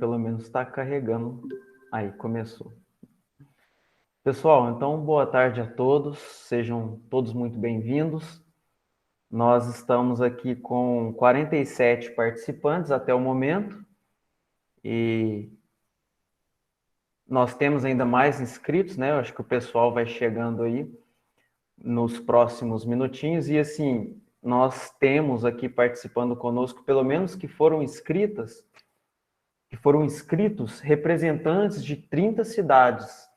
pelo menos está carregando. Aí, começou. Pessoal, então boa tarde a todos, sejam todos muito bem-vindos. Nós estamos aqui com 47 participantes até o momento e nós temos ainda mais inscritos, né? Eu acho que o pessoal vai chegando aí nos próximos minutinhos e assim, nós temos aqui participando conosco, pelo menos que foram inscritos representantes de 30 cidades,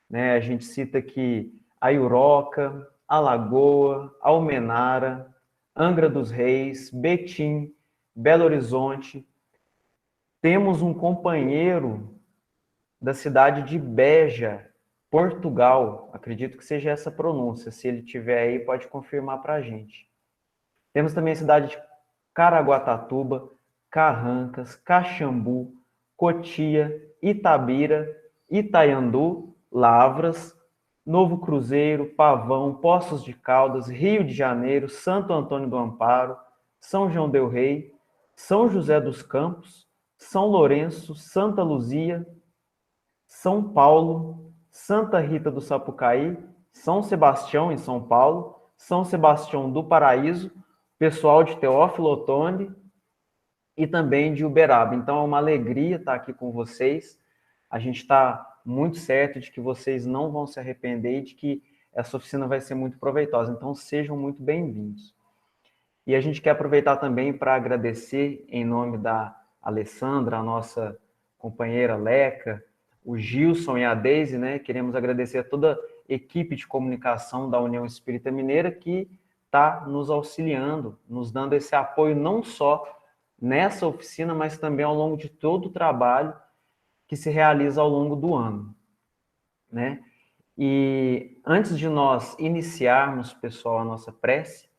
né? A gente cita aqui Aiuroca, Alagoa, Almenara, Angra dos Reis, Betim, Belo Horizonte. Temos um companheiro da cidade de Beja, Portugal. Acredito que seja essa pronúncia. Se ele tiver aí, pode confirmar para a gente. Temos também a cidade de Caraguatatuba, Carrancas, Caxambu, Cotia, Itabira, Itaiandu, Lavras, Novo Cruzeiro, Pavão, Poços de Caldas, Rio de Janeiro, Santo Antônio do Amparo, São João del Rei, São José dos Campos, São Lourenço, Santa Luzia, São Paulo, Santa Rita do Sapucaí, São Sebastião, em São Paulo, São Sebastião do Paraíso, pessoal de Teófilo Otoni e também de Uberaba. Então é uma alegria estar aqui com vocês. A gente está muito certo de que vocês não vão se arrepender e de que essa oficina vai ser muito proveitosa. Então sejam muito bem-vindos. E a gente quer aproveitar também para agradecer em nome da Alessandra, a nossa companheira Leca, o Gilson e a Deise, né? Queremos agradecer a toda a equipe de comunicação da União Espírita Mineira que está nos auxiliando, nos dando esse apoio não só nessa oficina, mas também ao longo de todo o trabalho que se realiza ao longo do ano, né? E antes de nós iniciarmos, pessoal, a nossa prece,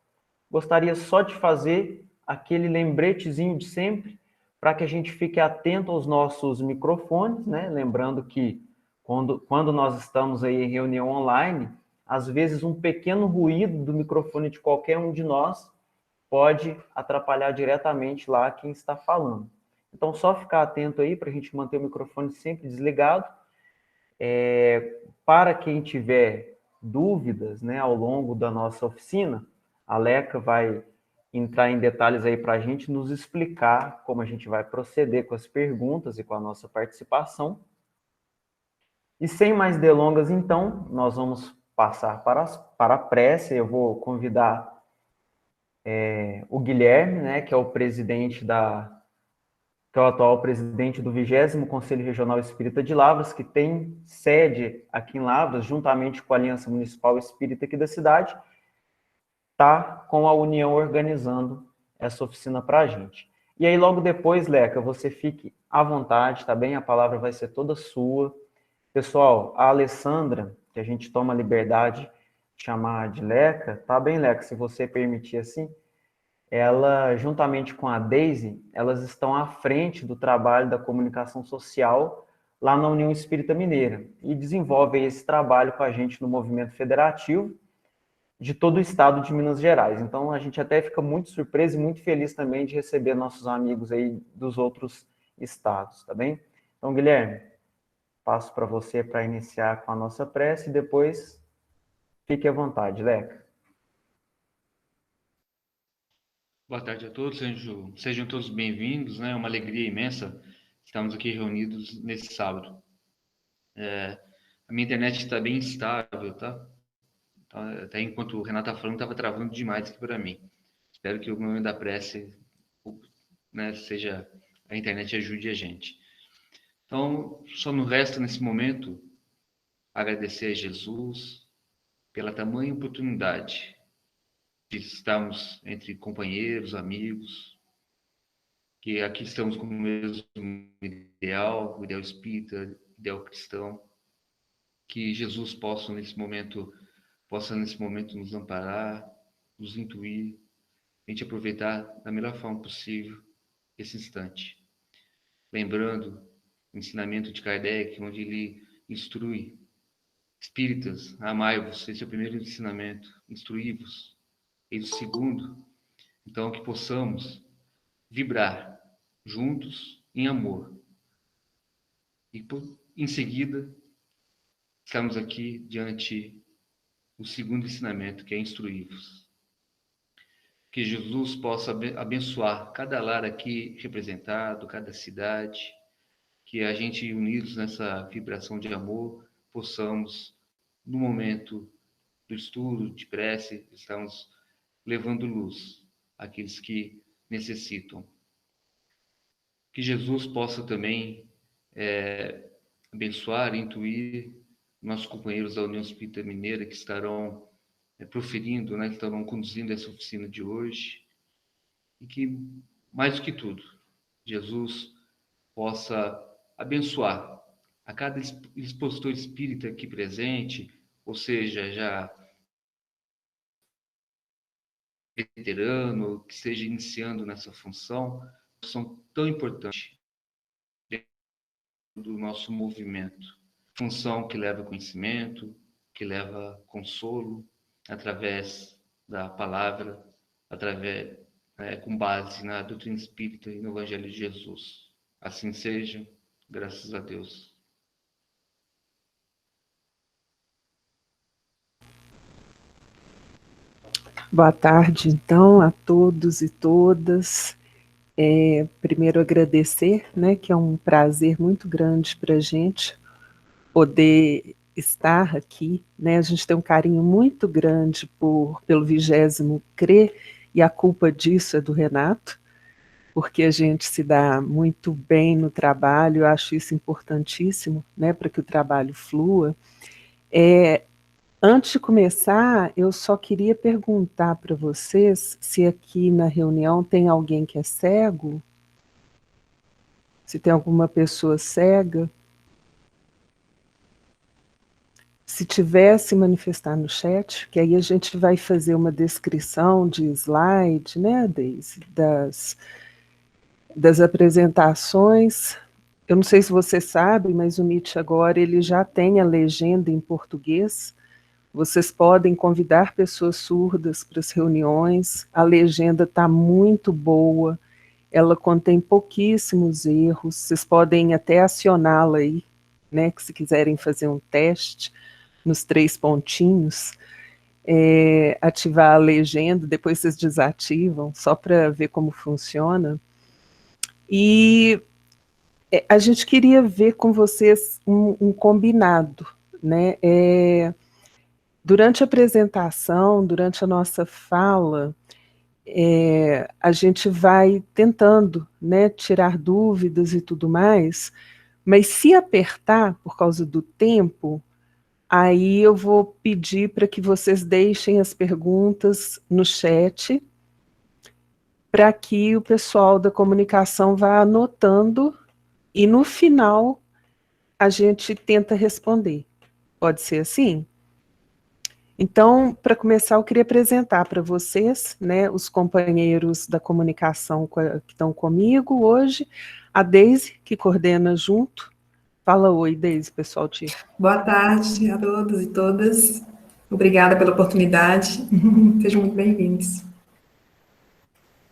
gostaria só de fazer aquele lembretezinho de sempre, para que a gente fique atento aos nossos microfones, né? Lembrando que quando nós estamos aí em reunião online, às vezes um pequeno ruído do microfone de qualquer um de nós pode atrapalhar diretamente lá quem está falando. Então, só ficar atento aí para a gente manter o microfone sempre desligado. Para quem tiver dúvidas, né, ao longo da nossa oficina, a Leca vai entrar em detalhes aí para a gente nos explicar como a gente vai proceder com as perguntas e com a nossa participação. E sem mais delongas, então, nós vamos passar para a prece. Eu vou convidar o Guilherme, né, que é o presidente que é o atual presidente do 20º Conselho Regional Espírita de Lavras, que tem sede aqui em Lavras, juntamente com a Aliança Municipal Espírita aqui da cidade, está com a União organizando essa oficina para a gente. E aí, logo depois, Leca, você fique à vontade, tá bem? A palavra vai ser toda sua. Pessoal, a Alessandra, que a gente toma a liberdade de chamar de Leca, tá bem, Leca, se você permitir assim, ela, juntamente com a Deise, elas estão à frente do trabalho da comunicação social lá na União Espírita Mineira e desenvolvem esse trabalho com a gente no movimento federativo de todo o estado de Minas Gerais. Então, a gente até fica muito surpreso e muito feliz também de receber nossos amigos aí dos outros estados, tá bem? Então, Guilherme, passo para você para iniciar com a nossa prece e depois fique à vontade, Leca. Boa tarde a todos, sejam todos bem-vindos, né? É uma alegria imensa estarmos aqui reunidos nesse sábado. A minha internet está bem instável, tá? Até enquanto o Renato estava falando, estava travando demais aqui para mim. Espero que o momento da prece, né, seja a internet ajude a gente. Então, só me resta nesse momento agradecer a Jesus pela tamanha oportunidade de estarmos entre companheiros, amigos, que aqui estamos com o mesmo ideal, o ideal espírita, o ideal cristão, que Jesus possa nesse momento nos amparar, nos intuir, a gente aproveitar da melhor forma possível esse instante. Lembrando o ensinamento de Kardec, onde ele instrui espíritas, amai-vos, esse é o primeiro ensinamento, instruí-vos. E o segundo, então, que possamos vibrar juntos em amor, E em seguida, estamos aqui diante do segundo ensinamento, que é instruí-vos. Que Jesus possa abençoar cada lar aqui representado, cada cidade, que a gente, unidos nessa vibração de amor, possamos, no momento do estudo, de prece, estamos levando luz àqueles que necessitam. Que Jesus possa também abençoar, intuir nossos companheiros da União Espírita Mineira que estarão proferindo, que estarão conduzindo essa oficina de hoje, e que, mais do que tudo, Jesus possa abençoar a cada expositor espírita aqui presente, ou seja, já veterano, que esteja iniciando nessa função, são tão importantes do nosso movimento. Função que leva conhecimento, que leva consolo, através da palavra, com base na doutrina espírita e no Evangelho de Jesus. Assim seja, graças a Deus. Boa tarde, então, a todos e todas. Primeiro agradecer, que é um prazer muito grande para a gente poder estar aqui, A gente tem um carinho muito grande pelo 20º CRE, e a culpa disso é do Renato, porque a gente se dá muito bem no trabalho, eu acho isso importantíssimo, para que o trabalho flua. Antes de começar, eu só queria perguntar para vocês se aqui na reunião tem alguém que é cego, se tem alguma pessoa cega. Se tiver, se manifestar no chat, que aí a gente vai fazer uma descrição de slide, Deise, das apresentações. Eu não sei se você sabe, mas o Meet agora ele já tem a legenda em português. Vocês podem convidar pessoas surdas para as reuniões. A legenda está muito boa. Ela contém pouquíssimos erros. Vocês podem até acioná-la aí, que se quiserem fazer um teste nos 3 pontinhos, ativar a legenda, depois vocês desativam, só para ver como funciona. E a gente queria ver com vocês um combinado, durante a apresentação, durante a nossa fala, a gente vai tentando, tirar dúvidas e tudo mais, mas se apertar por causa do tempo, aí eu vou pedir para que vocês deixem as perguntas no chat, para que o pessoal da comunicação vá anotando e no final a gente tenta responder. Pode ser assim? Então, para começar, eu queria apresentar para vocês, os companheiros da comunicação que estão comigo hoje, a Deise, que coordena junto. Fala oi, Deise, pessoal. Boa tarde a todos e todas. Obrigada pela oportunidade. Sejam muito bem-vindos.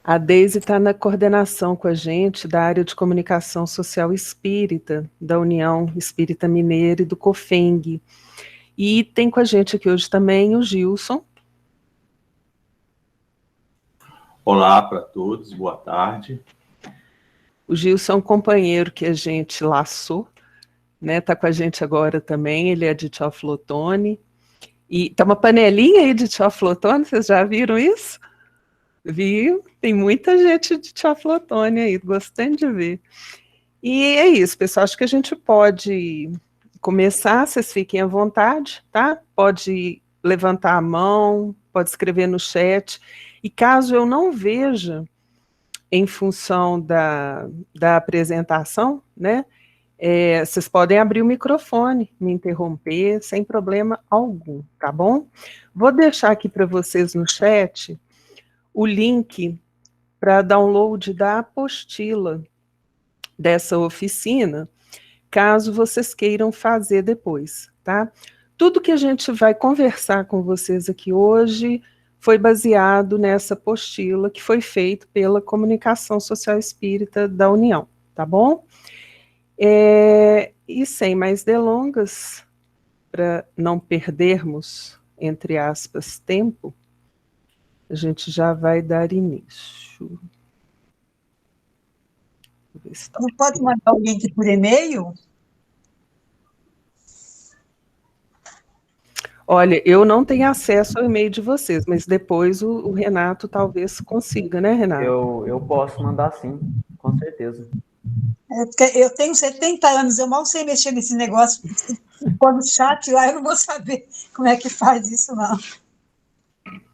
A Deise está na coordenação com a gente da área de comunicação social espírita, da União Espírita Mineira e do COFENG. E tem com a gente aqui hoje também o Gilson. Olá para todos, boa tarde. O Gilson é um companheiro que a gente laçou, está com a gente agora também, ele é de Teoflotone. E tá uma panelinha aí de Teoflotone, vocês já viram isso? Viu? Tem muita gente de Teoflotone aí, gostei de ver. E é isso, pessoal, acho que a gente pode começar, vocês fiquem à vontade, tá? Pode levantar a mão, pode escrever no chat, e caso eu não veja, em função da apresentação, vocês podem abrir o microfone, me interromper, sem problema algum, tá bom? Vou deixar aqui para vocês no chat o link para download da apostila dessa oficina, caso vocês queiram fazer depois, tá? Tudo que a gente vai conversar com vocês aqui hoje foi baseado nessa apostila que foi feita pela Comunicação Social Espírita da União, tá bom? E sem mais delongas, para não perdermos, entre aspas, tempo, a gente já vai dar início. Não pode mandar o link por e-mail? Olha, eu não tenho acesso ao e-mail de vocês, mas depois o Renato talvez consiga, né, Renato? Eu posso mandar sim, com certeza. Porque eu tenho 70 anos, eu mal sei mexer nesse negócio. Quando o chat lá, eu não vou saber como é que faz isso, não.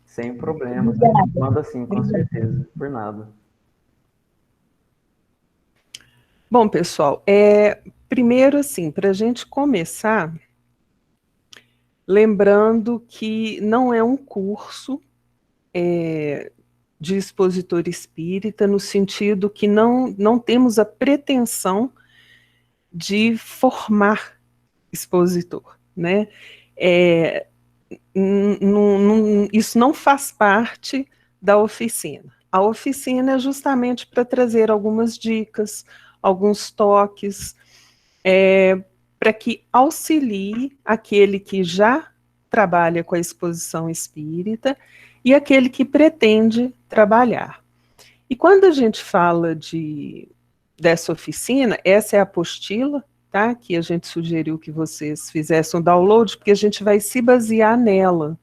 Sem problemas. Manda sim, com certeza. Por nada. Bom, pessoal, primeiro, assim, para a gente começar, lembrando que não é um curso de expositor espírita, no sentido que não temos a pretensão de formar expositor, né? Isso não faz parte da oficina. A oficina é justamente para trazer algumas dicas, alguns toques, para que auxilie aquele que já trabalha com a exposição espírita e aquele que pretende trabalhar. E quando a gente fala dessa oficina, essa é a apostila, tá? Que a gente sugeriu que vocês fizessem um download, porque a gente vai se basear nela.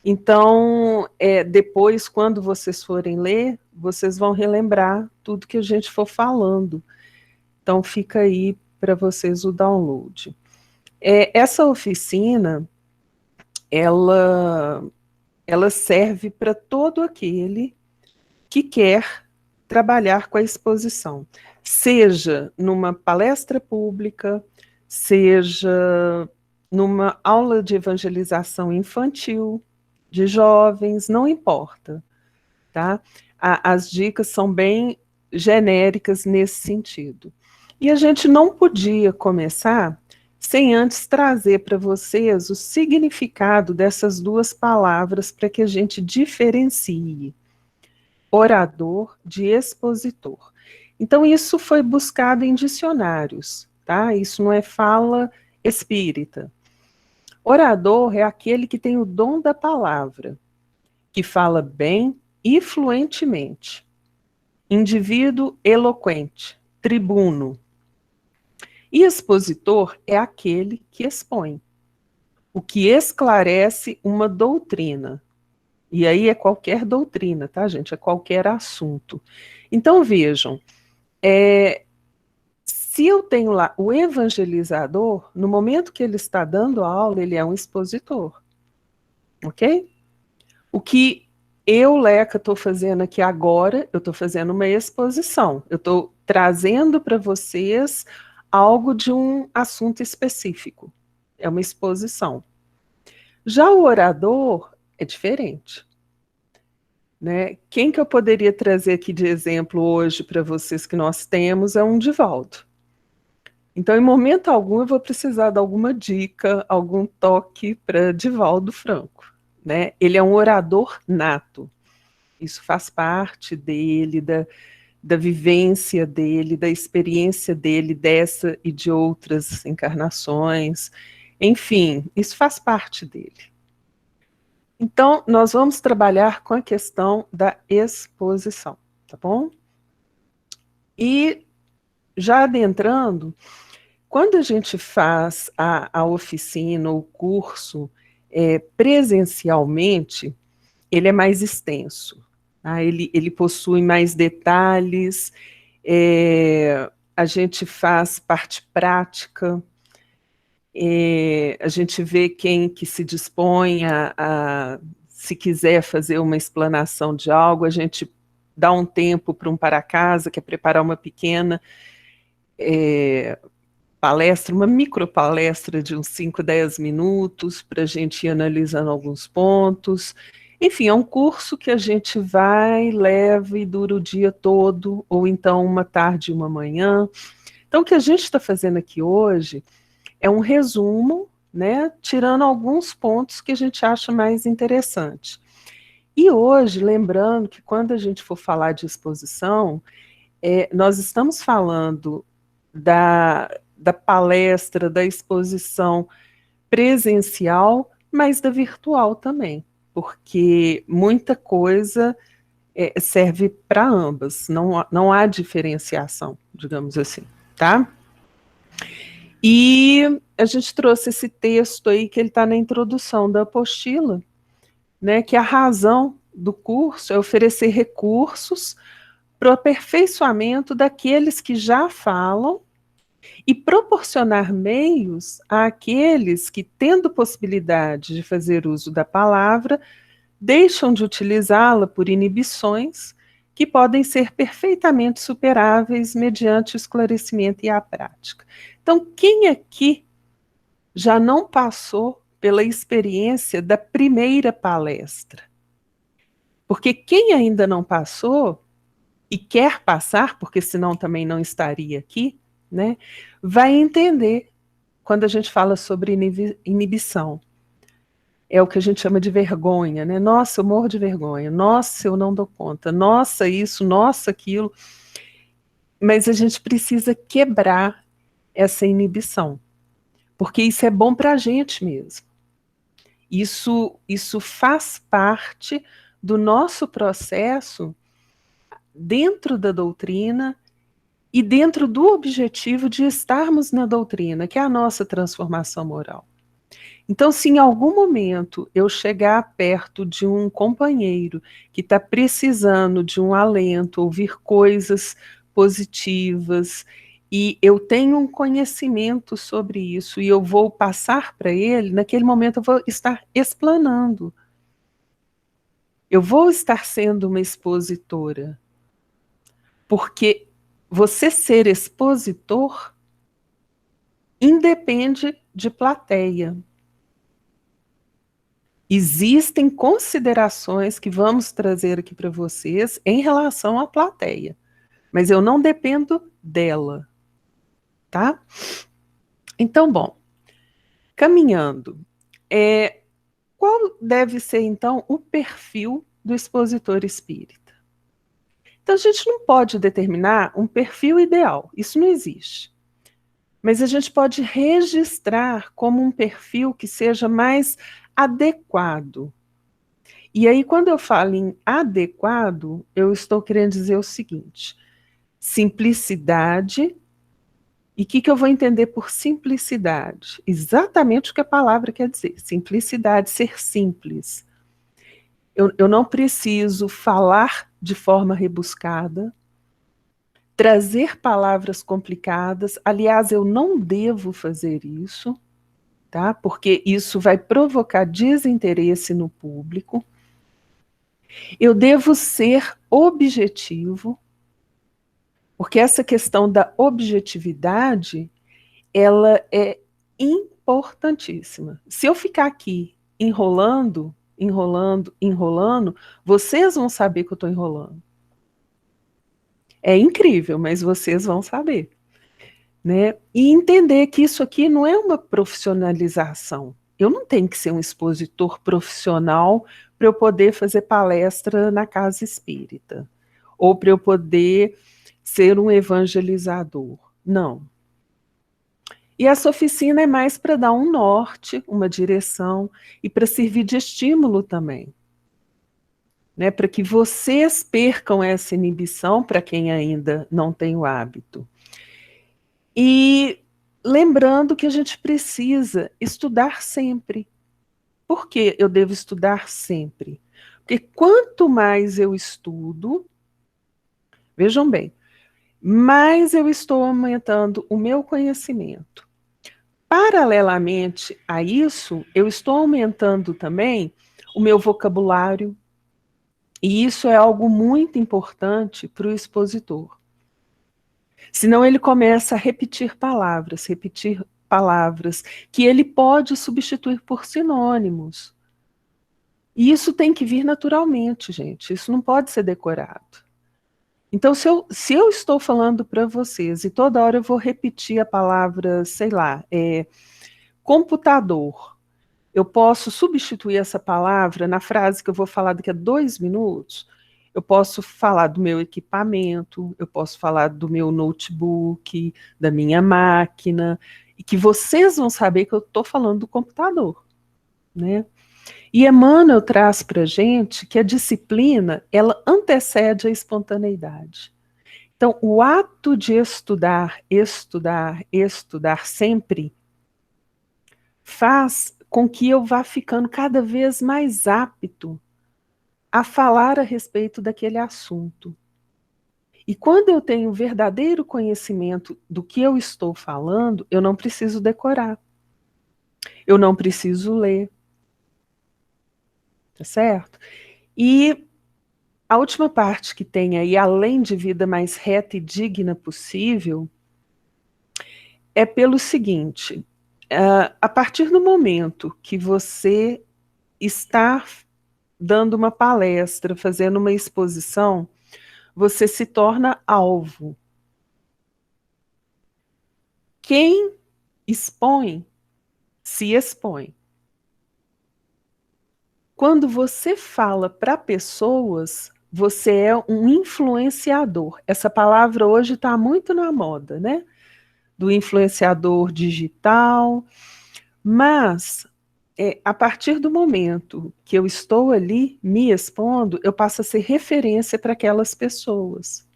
Então, depois, quando vocês forem ler, vocês vão relembrar tudo que a gente for falando. Então, fica aí para vocês o download. Essa oficina, ela serve para todo aquele que quer trabalhar com a exposição, seja numa palestra pública, seja numa aula de evangelização infantil, de jovens, não importa, tá? As dicas são bem genéricas nesse sentido. E a gente não podia começar sem antes trazer para vocês o significado dessas duas palavras para que a gente diferencie orador de expositor. Então, isso foi buscado em dicionários, tá? Isso não é fala espírita. Orador é aquele que tem o dom da palavra, que fala bem e fluentemente. Indivíduo eloquente, tribuno. E expositor é aquele que expõe, o que esclarece uma doutrina. E aí é qualquer doutrina, tá, gente? É qualquer assunto. Então, vejam, se eu tenho lá o evangelizador, no momento que ele está dando a aula, ele é um expositor. Ok? O que eu, Leca, estou fazendo aqui agora, eu estou fazendo uma exposição. Eu estou trazendo para vocês algo de um assunto específico. É uma exposição. Já o orador é diferente. Né? Quem que eu poderia trazer aqui de exemplo hoje para vocês que nós temos é um Divaldo. Então, em momento algum, eu vou precisar de alguma dica, algum toque para Divaldo Franco. Né? Ele é um orador nato. Isso faz parte dele, da vivência dele, da experiência dele, dessa e de outras encarnações. Enfim, isso faz parte dele. Então, nós vamos trabalhar com a questão da exposição, tá bom? E, já adentrando, quando a gente faz a oficina, o curso, presencialmente, ele é mais extenso, tá? Ele possui mais detalhes, a gente faz parte prática, a gente vê quem que se dispõe se quiser fazer uma explanação de algo, a gente dá um tempo para um para casa, que é preparar uma pequena palestra, uma micropalestra de uns 5, 10 minutos, para a gente ir analisando alguns pontos. Enfim, é um curso que a gente vai, leva e dura o dia todo, ou então uma tarde e uma manhã. Então, o que a gente está fazendo aqui hoje é um resumo, né, tirando alguns pontos que a gente acha mais interessante. E hoje, lembrando que quando a gente for falar de exposição, nós estamos falando da palestra, da exposição presencial, mas da virtual também, porque muita coisa serve para ambas, não há diferenciação, digamos assim, tá? E a gente trouxe esse texto aí, que ele está na introdução da apostila, né, que a razão do curso é oferecer recursos para o aperfeiçoamento daqueles que já falam e proporcionar meios àqueles que, tendo possibilidade de fazer uso da palavra, deixam de utilizá-la por inibições que podem ser perfeitamente superáveis mediante o esclarecimento e a prática. Então, quem aqui já não passou pela experiência da primeira palestra? Porque quem ainda não passou e quer passar, porque senão também não estaria aqui, né, vai entender quando a gente fala sobre inibição. É o que a gente chama de vergonha, né? Nossa, eu morro de vergonha. Nossa, eu não dou conta. Nossa, isso, nossa, aquilo. Mas a gente precisa quebrar essa inibição, porque isso é bom para a gente mesmo. Isso faz parte do nosso processo dentro da doutrina e dentro do objetivo de estarmos na doutrina, que é a nossa transformação moral. Então, se em algum momento eu chegar perto de um companheiro que está precisando de um alento, ouvir coisas positivas, e eu tenho um conhecimento sobre isso, e eu vou passar para ele, naquele momento eu vou estar explanando. Eu vou estar sendo uma expositora. Porque você ser expositor independe de plateia. Existem considerações que vamos trazer aqui para vocês em relação à plateia, mas eu não dependo dela, tá? Então, bom, caminhando, qual deve ser, então, o perfil do expositor espírita? Então, a gente não pode determinar um perfil ideal, isso não existe. Mas a gente pode registrar como um perfil que seja mais adequado. E aí, quando eu falo em adequado, eu estou querendo dizer o seguinte: simplicidade. E o que eu vou entender por simplicidade? Exatamente o que a palavra quer dizer. Simplicidade, ser simples. Eu não preciso falar de forma rebuscada, trazer palavras complicadas. Aliás, eu não devo fazer isso, tá? Porque isso vai provocar desinteresse no público. Eu devo ser objetivo, porque essa questão da objetividade, ela é importantíssima. Se eu ficar aqui enrolando, vocês vão saber que eu estou enrolando. É incrível, mas vocês vão saber, né? E entender que isso aqui não é uma profissionalização. Eu não tenho que ser um expositor profissional para eu poder fazer palestra na casa espírita, ou para eu poder ser um evangelizador. Não. E essa oficina é mais para dar um norte, uma direção, e para servir de estímulo também, né, para que vocês percam essa inibição, para quem ainda não tem o hábito. E lembrando que a gente precisa estudar sempre. Por que eu devo estudar sempre? Porque quanto mais eu estudo, vejam bem, mais eu estou aumentando o meu conhecimento. Paralelamente a isso, eu estou aumentando também o meu vocabulário, e isso é algo muito importante para o expositor. Senão ele começa a repetir palavras que ele pode substituir por sinônimos. E isso tem que vir naturalmente, gente. Isso não pode ser decorado. Então, se eu estou falando para vocês e toda hora eu vou repetir a palavra, sei lá, computador, eu posso substituir essa palavra na frase que eu vou falar daqui a 2 minutos? eu posso falar do meu equipamento, eu posso falar do meu notebook, da minha máquina, e que vocês vão saber que eu estou falando do computador, né? E Emmanuel traz para a gente que a disciplina, ela antecede a espontaneidade. Então, o ato de estudar, estudar, estudar sempre, faz com que eu vá ficando cada vez mais apto a falar a respeito daquele assunto. E quando eu tenho verdadeiro conhecimento do que eu estou falando, eu não preciso decorar. Eu não preciso ler. Tá certo? E a última parte que tem aí, além de vida mais reta e digna possível, é pelo seguinte, a partir do momento que você está dando uma palestra, fazendo uma exposição, você se torna alvo. Quem expõe, se expõe. Quando você fala para pessoas, você é um influenciador. Essa palavra hoje está muito na moda, né? Do influenciador digital. Mas, a partir do momento que eu estou ali me expondo, eu passo a ser referência para aquelas pessoas.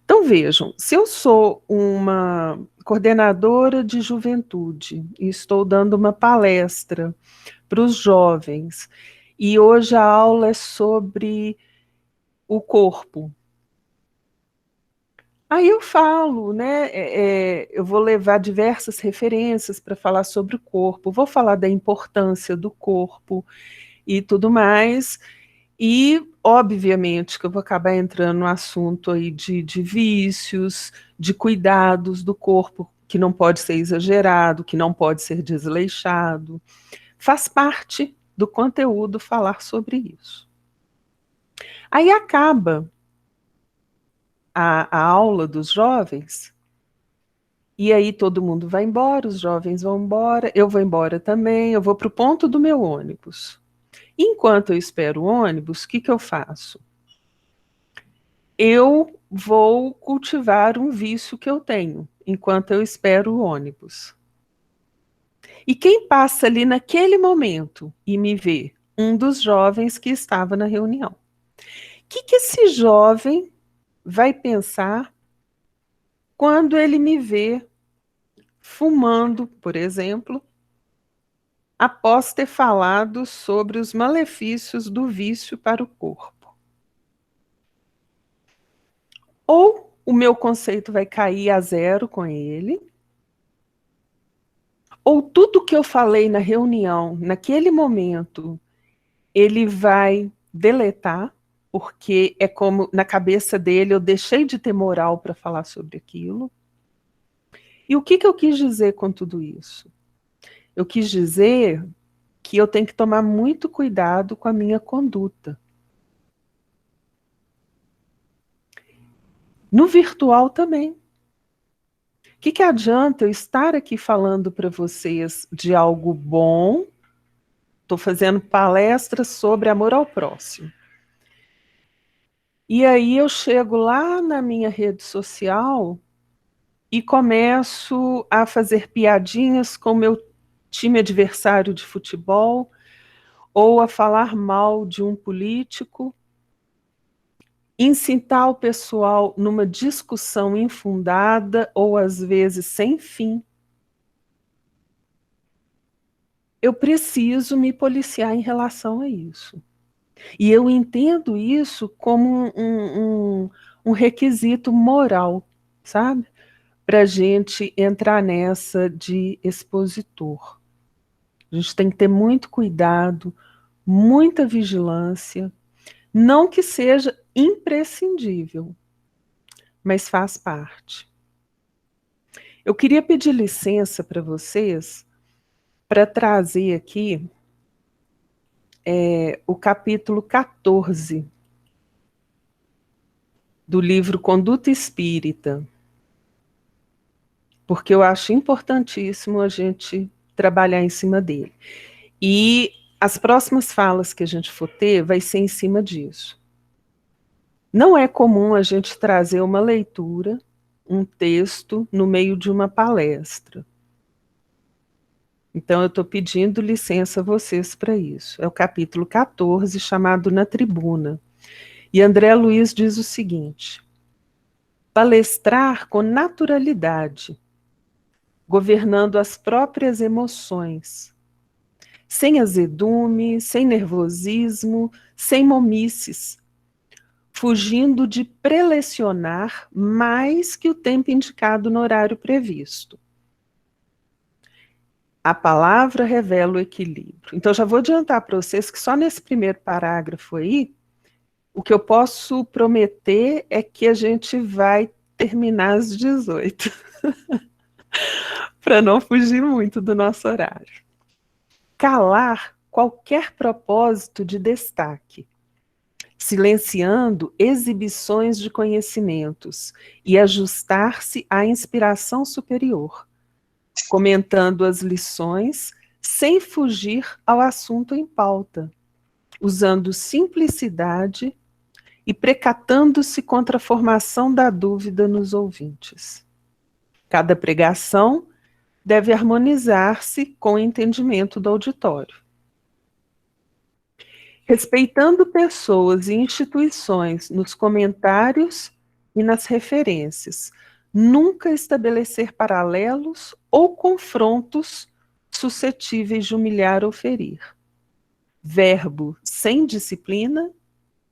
Então, vejam, se eu sou uma coordenadora de juventude e estou dando uma palestra para os jovens, e hoje a aula é sobre o corpo. Aí eu falo, né? Eu vou levar diversas referências para falar sobre o corpo, vou falar da importância do corpo e tudo mais, e obviamente que eu vou acabar entrando no assunto aí de vícios, de cuidados do corpo, que não pode ser exagerado, que não pode ser desleixado. Faz parte do conteúdo falar sobre isso. Aí acaba a aula dos jovens, e aí todo mundo vai embora, os jovens vão embora, eu vou embora também, eu vou para o ponto do meu ônibus. Enquanto eu espero o ônibus, o que eu faço? Eu vou cultivar um vício que eu tenho, enquanto eu espero o ônibus. E quem passa ali naquele momento e me vê? Um dos jovens que estava na reunião. O que esse jovem vai pensar quando ele me vê fumando, por exemplo, após ter falado sobre os malefícios do vício para o corpo? Ou o meu conceito vai cair a zero com ele, ou tudo que eu falei na reunião, naquele momento, ele vai deletar, porque é como na cabeça dele eu deixei de ter moral para falar sobre aquilo. E o que eu quis dizer com tudo isso? Eu quis dizer que eu tenho que tomar muito cuidado com a minha conduta. No virtual também. O que adianta eu estar aqui falando para vocês de algo bom? Estou fazendo palestras sobre amor ao próximo. E aí eu chego lá na minha rede social e começo a fazer piadinhas com o meu time adversário de futebol, ou a falar mal de um político, incitar o pessoal numa discussão infundada ou às vezes sem fim. Eu preciso me policiar em relação a isso. E eu entendo isso como um requisito moral, sabe? Para a gente entrar nessa de expositor. A gente tem que ter muito cuidado, muita vigilância, não que seja imprescindível, mas faz parte. Eu queria pedir licença para vocês para trazer aqui o capítulo 14 do livro Conduta Espírita, porque eu acho importantíssimo a gente trabalhar em cima dele. E as próximas falas que a gente for ter vai ser em cima disso. Não é comum a gente trazer uma leitura, um texto, no meio de uma palestra. Então, eu estou pedindo licença a vocês para isso. É o capítulo 14, chamado Na Tribuna. E André Luiz diz o seguinte: palestrar com naturalidade, governando as próprias emoções, sem azedume, sem nervosismo, sem momices, fugindo de prelecionar mais que o tempo indicado no horário previsto. A palavra revela o equilíbrio. Então, já vou adiantar para vocês que só nesse primeiro parágrafo aí, o que eu posso prometer é que a gente vai terminar às 18, para não fugir muito do nosso horário. Calar qualquer propósito de destaque, silenciando exibições de conhecimentos e ajustar-se à inspiração superior, comentando as lições sem fugir ao assunto em pauta, usando simplicidade e precatando-se contra a formação da dúvida nos ouvintes. Cada pregação deve harmonizar-se com o entendimento do auditório. Respeitando pessoas e instituições nos comentários e nas referências, nunca estabelecer paralelos ou confrontos suscetíveis de humilhar ou ferir. Verbo sem disciplina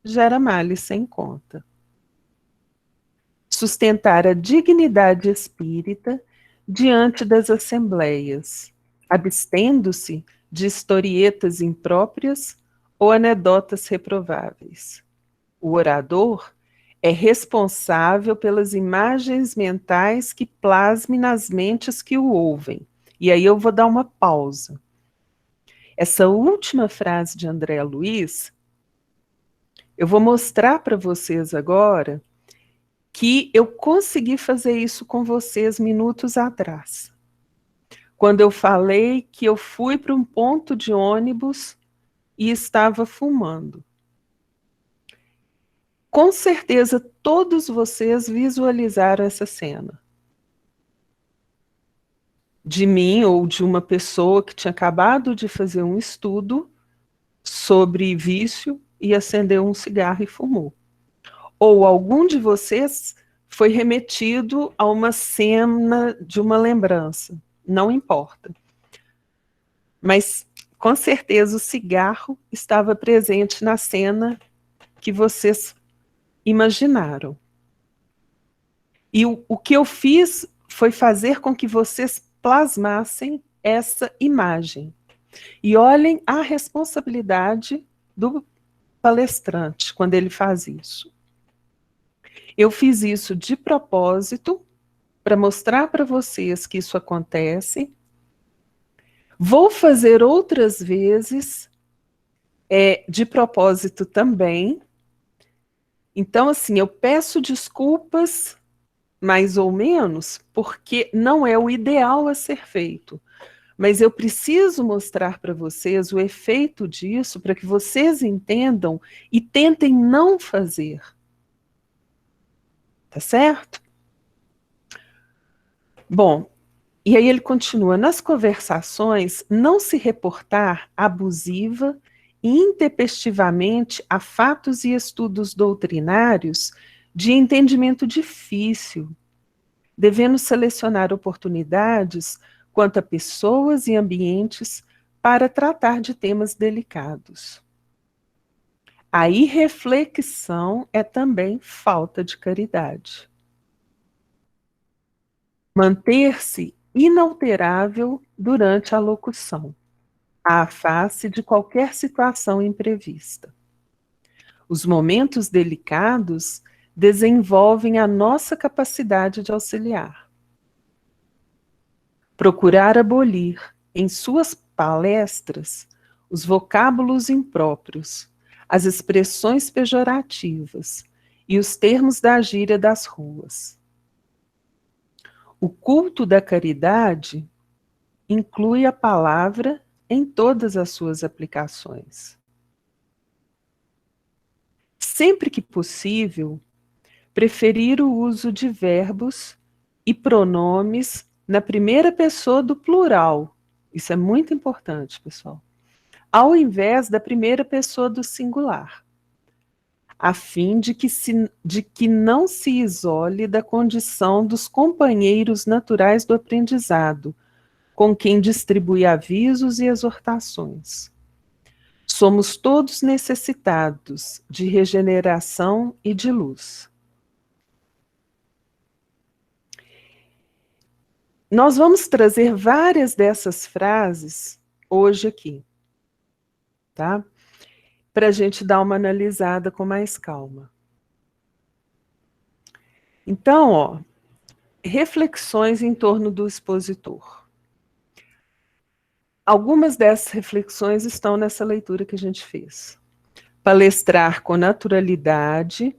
gera males sem conta. Sustentar a dignidade espírita diante das assembleias, abstendo-se de historietas impróprias ou anedotas reprováveis. O orador é responsável pelas imagens mentais que plasme nas mentes que o ouvem. E aí eu vou dar uma pausa. Essa última frase de André Luiz, eu vou mostrar para vocês agora que eu consegui fazer isso com vocês minutos atrás. Quando eu falei que eu fui para um ponto de ônibus e estava fumando. Com certeza, todos vocês visualizaram essa cena. De mim ou de uma pessoa que tinha acabado de fazer um estudo sobre vício e acendeu um cigarro e fumou. Ou algum de vocês foi remetido a uma cena de uma lembrança. Não importa. Mas, com certeza, o cigarro estava presente na cena que vocês imaginaram. E o que eu fiz foi fazer com que vocês plasmassem essa imagem. E olhem a responsabilidade do palestrante quando ele faz isso. Eu fiz isso de propósito para mostrar para vocês que isso acontece. Vou fazer outras vezes, de propósito também. Então, assim, eu peço desculpas, mais ou menos, porque não é o ideal a ser feito. Mas eu preciso mostrar para vocês o efeito disso, para que vocês entendam e tentem não fazer. Tá certo? Bom, e aí ele continua: nas conversações, não se reportar abusiva e intempestivamente a fatos e estudos doutrinários de entendimento difícil, devendo selecionar oportunidades quanto a pessoas e ambientes para tratar de temas delicados. A irreflexão é também falta de caridade. Manter-se inalterável durante a locução, à face de qualquer situação imprevista. Os momentos delicados desenvolvem a nossa capacidade de auxiliar. Procurar abolir, em suas palestras, os vocábulos impróprios, as expressões pejorativas e os termos da gíria das ruas. O culto da caridade inclui a palavra em todas as suas aplicações. sempre que possível, preferir o uso de verbos e pronomes na primeira pessoa do plural. Isso é muito importante, pessoal. Ao invés da primeira pessoa do singular, a fim de que não se isole da condição dos companheiros naturais do aprendizado, com quem distribui avisos e exortações. Somos todos necessitados de regeneração e de luz. Nós vamos trazer várias dessas frases hoje aqui, tá? Para a gente dar uma analisada com mais calma. Então, ó, reflexões em torno do expositor. Algumas dessas reflexões estão nessa leitura que a gente fez. Palestrar com naturalidade,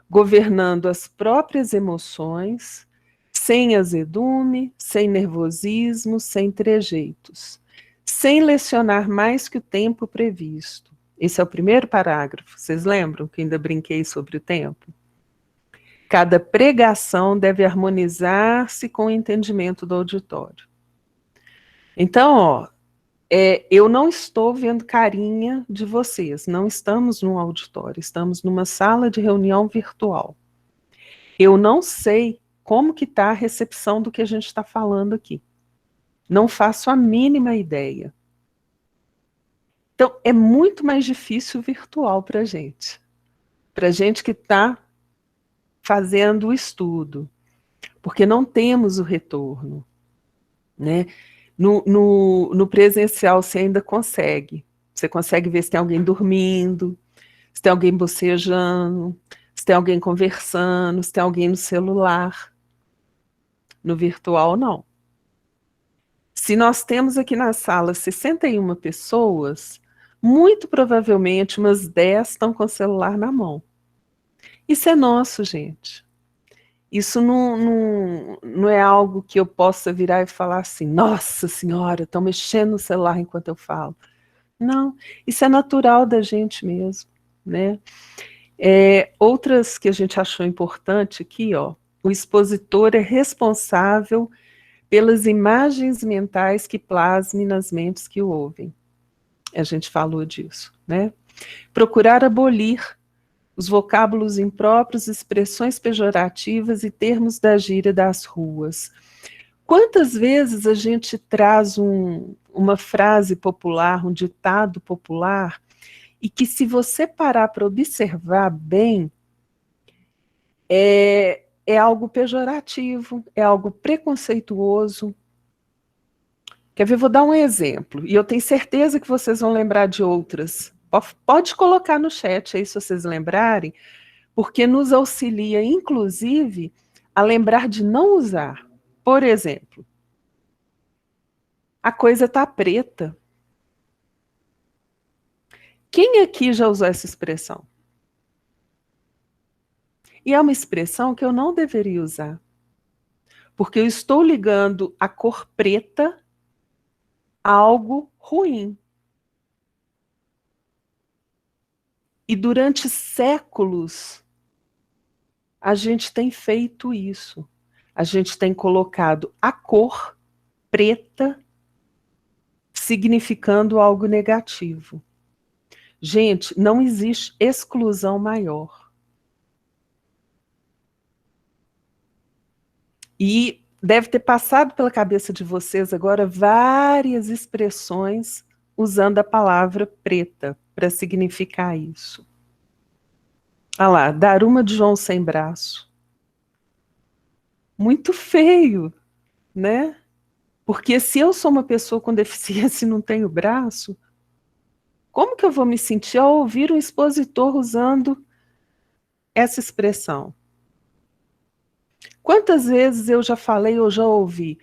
governando as próprias emoções, sem azedume, sem nervosismo, sem trejeitos, sem lecionar mais que o tempo previsto. Esse é o primeiro parágrafo. Vocês lembram que ainda brinquei sobre o tempo? Cada pregação deve harmonizar-se com o entendimento do auditório. Então, ó, eu não estou vendo carinha de vocês, não estamos num auditório, estamos numa sala de reunião virtual. Eu não sei como que está a recepção do que a gente está falando aqui. Não faço a mínima ideia. Então, é muito mais difícil virtual para a gente. Para a gente que está fazendo o estudo. Porque não temos o retorno, né? No presencial você ainda consegue. Você consegue ver se tem alguém dormindo, se tem alguém bocejando, se tem alguém conversando, se tem alguém no celular. No virtual, não. Se nós temos aqui na sala 61 pessoas, muito provavelmente umas 10 estão com o celular na mão. Isso é nosso, gente. Isso não é algo que eu possa virar e falar assim, nossa senhora, estão mexendo no celular enquanto eu falo. Não, isso é natural da gente mesmo, né? Outras que a gente achou importante aqui, ó, o expositor é responsável pelas imagens mentais que plasmem nas mentes que o ouvem. A gente falou disso, né? Procurar abolir os vocábulos impróprios, expressões pejorativas e termos da gíria das ruas. Quantas vezes a gente traz uma frase popular, um ditado popular, e que se você parar para observar bem, é algo pejorativo, é algo preconceituoso. Quer ver? Vou dar um exemplo, e eu tenho certeza que vocês vão lembrar de outras. Pode colocar no chat aí se vocês lembrarem, porque nos auxilia, inclusive, a lembrar de não usar. Por exemplo, a coisa está preta. Quem aqui já usou essa expressão? E é uma expressão que eu não deveria usar, porque eu estou ligando a cor preta a algo ruim. E durante séculos, a gente tem feito isso. A gente tem colocado a cor preta significando algo negativo. Gente, não existe exclusão maior. E deve ter passado pela cabeça de vocês agora várias expressões usando a palavra preta para significar isso. Olha lá, Daruma de João sem braço. Muito feio, né? Porque se eu sou uma pessoa com deficiência e não tenho braço, como que eu vou me sentir ao ouvir um expositor usando essa expressão? Quantas vezes eu já falei ou já ouvi,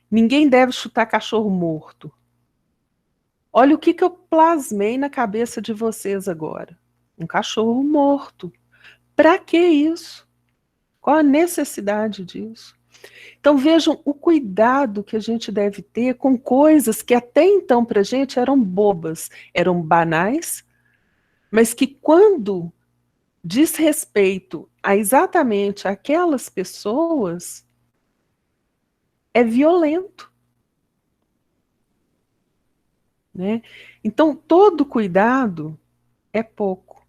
ninguém deve chutar cachorro morto. Olha o que eu plasmei na cabeça de vocês agora. Um cachorro morto. Para que isso? Qual a necessidade disso? Então vejam o cuidado que a gente deve ter com coisas que até então para a gente eram bobas, eram banais, mas que quando diz respeito a exatamente aquelas pessoas, é violento, né? Então, todo cuidado é pouco.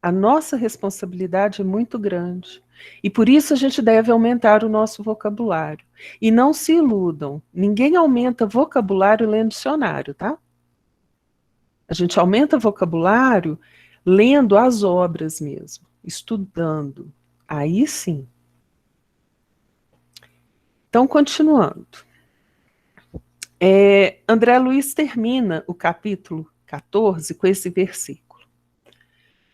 A nossa responsabilidade é muito grande. E por isso a gente deve aumentar o nosso vocabulário. E não se iludam, ninguém aumenta vocabulário lendo dicionário, tá? A gente aumenta vocabulário lendo as obras mesmo, estudando. Aí sim. Então, continuando. André Luiz termina o capítulo 14 com esse versículo.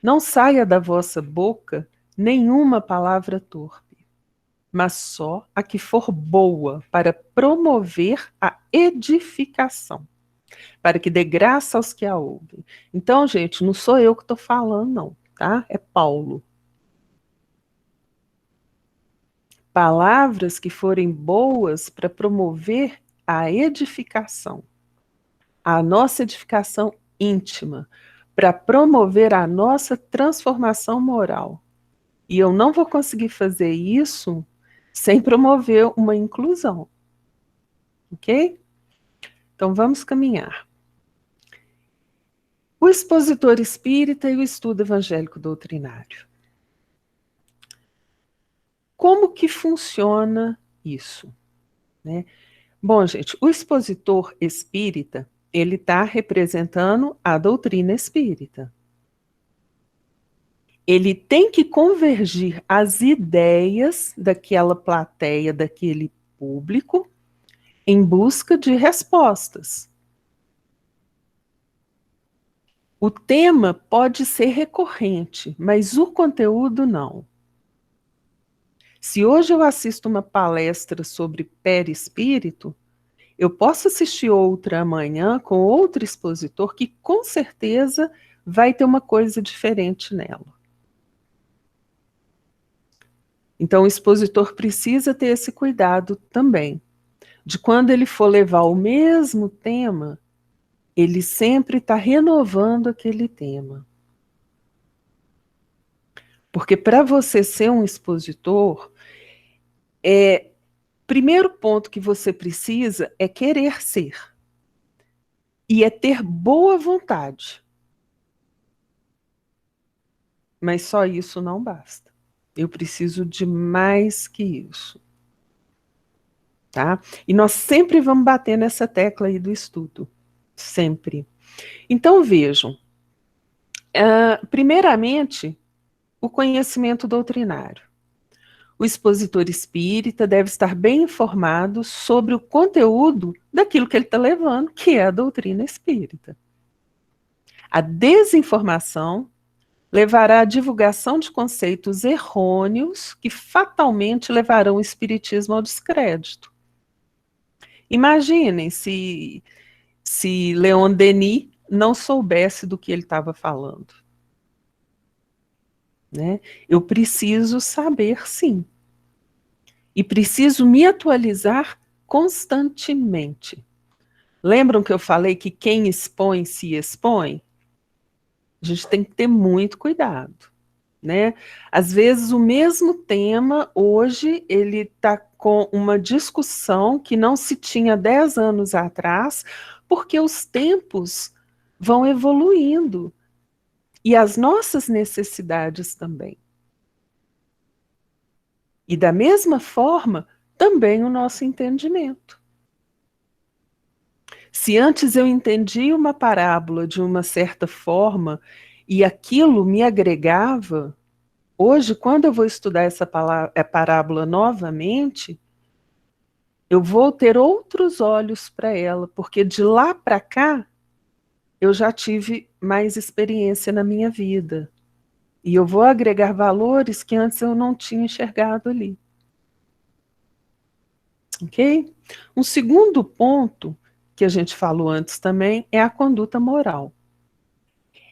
Não saia da vossa boca nenhuma palavra torpe, mas só a que for boa para promover a edificação, para que dê graça aos que a ouvem. Então, gente, não sou eu que estou falando, não, tá? É Paulo. Palavras que forem boas para promover a edificação, a nossa edificação íntima, para promover a nossa transformação moral. E eu não vou conseguir fazer isso sem promover uma inclusão. Ok? Então vamos caminhar. O expositor espírita e o estudo evangélico doutrinário. Como que funciona isso? Né? Bom, gente, o expositor espírita, ele está representando a doutrina espírita. Ele tem que convergir as ideias daquela plateia, daquele público, em busca de respostas. O tema pode ser recorrente, mas o conteúdo não. Se hoje eu assisto uma palestra sobre perispírito, eu posso assistir outra amanhã com outro expositor que com certeza vai ter uma coisa diferente nela. Então o expositor precisa ter esse cuidado também, de quando ele for levar o mesmo tema, ele sempre está renovando aquele tema. Porque para você ser um expositor, primeiro ponto que você precisa é querer ser. E é ter boa vontade. Mas só isso não basta. Eu preciso de mais que isso. Tá? E nós sempre vamos bater nessa tecla aí do estudo. Sempre. Então vejam. Primeiramente, o conhecimento doutrinário. O expositor espírita deve estar bem informado sobre o conteúdo daquilo que ele está levando, que é a doutrina espírita. A desinformação levará à divulgação de conceitos errôneos que fatalmente levarão o espiritismo ao descrédito. Imaginem se Leon Denis não soubesse do que ele estava falando. Né? Eu preciso saber, sim. E preciso me atualizar constantemente. Lembram que eu falei que quem expõe se expõe? A gente tem que ter muito cuidado. Né? Às vezes o mesmo tema, hoje, ele está com uma discussão que não se tinha 10 anos atrás, porque os tempos vão evoluindo. E as nossas necessidades também. E da mesma forma, também o nosso entendimento. Se antes eu entendia uma parábola de uma certa forma e aquilo me agregava, hoje, quando eu vou estudar essa parábola novamente, eu vou ter outros olhos para ela, porque de lá para cá, eu já tive mais experiência na minha vida. E eu vou agregar valores que antes eu não tinha enxergado ali. Ok? Um segundo ponto, que a gente falou antes também, é a conduta moral.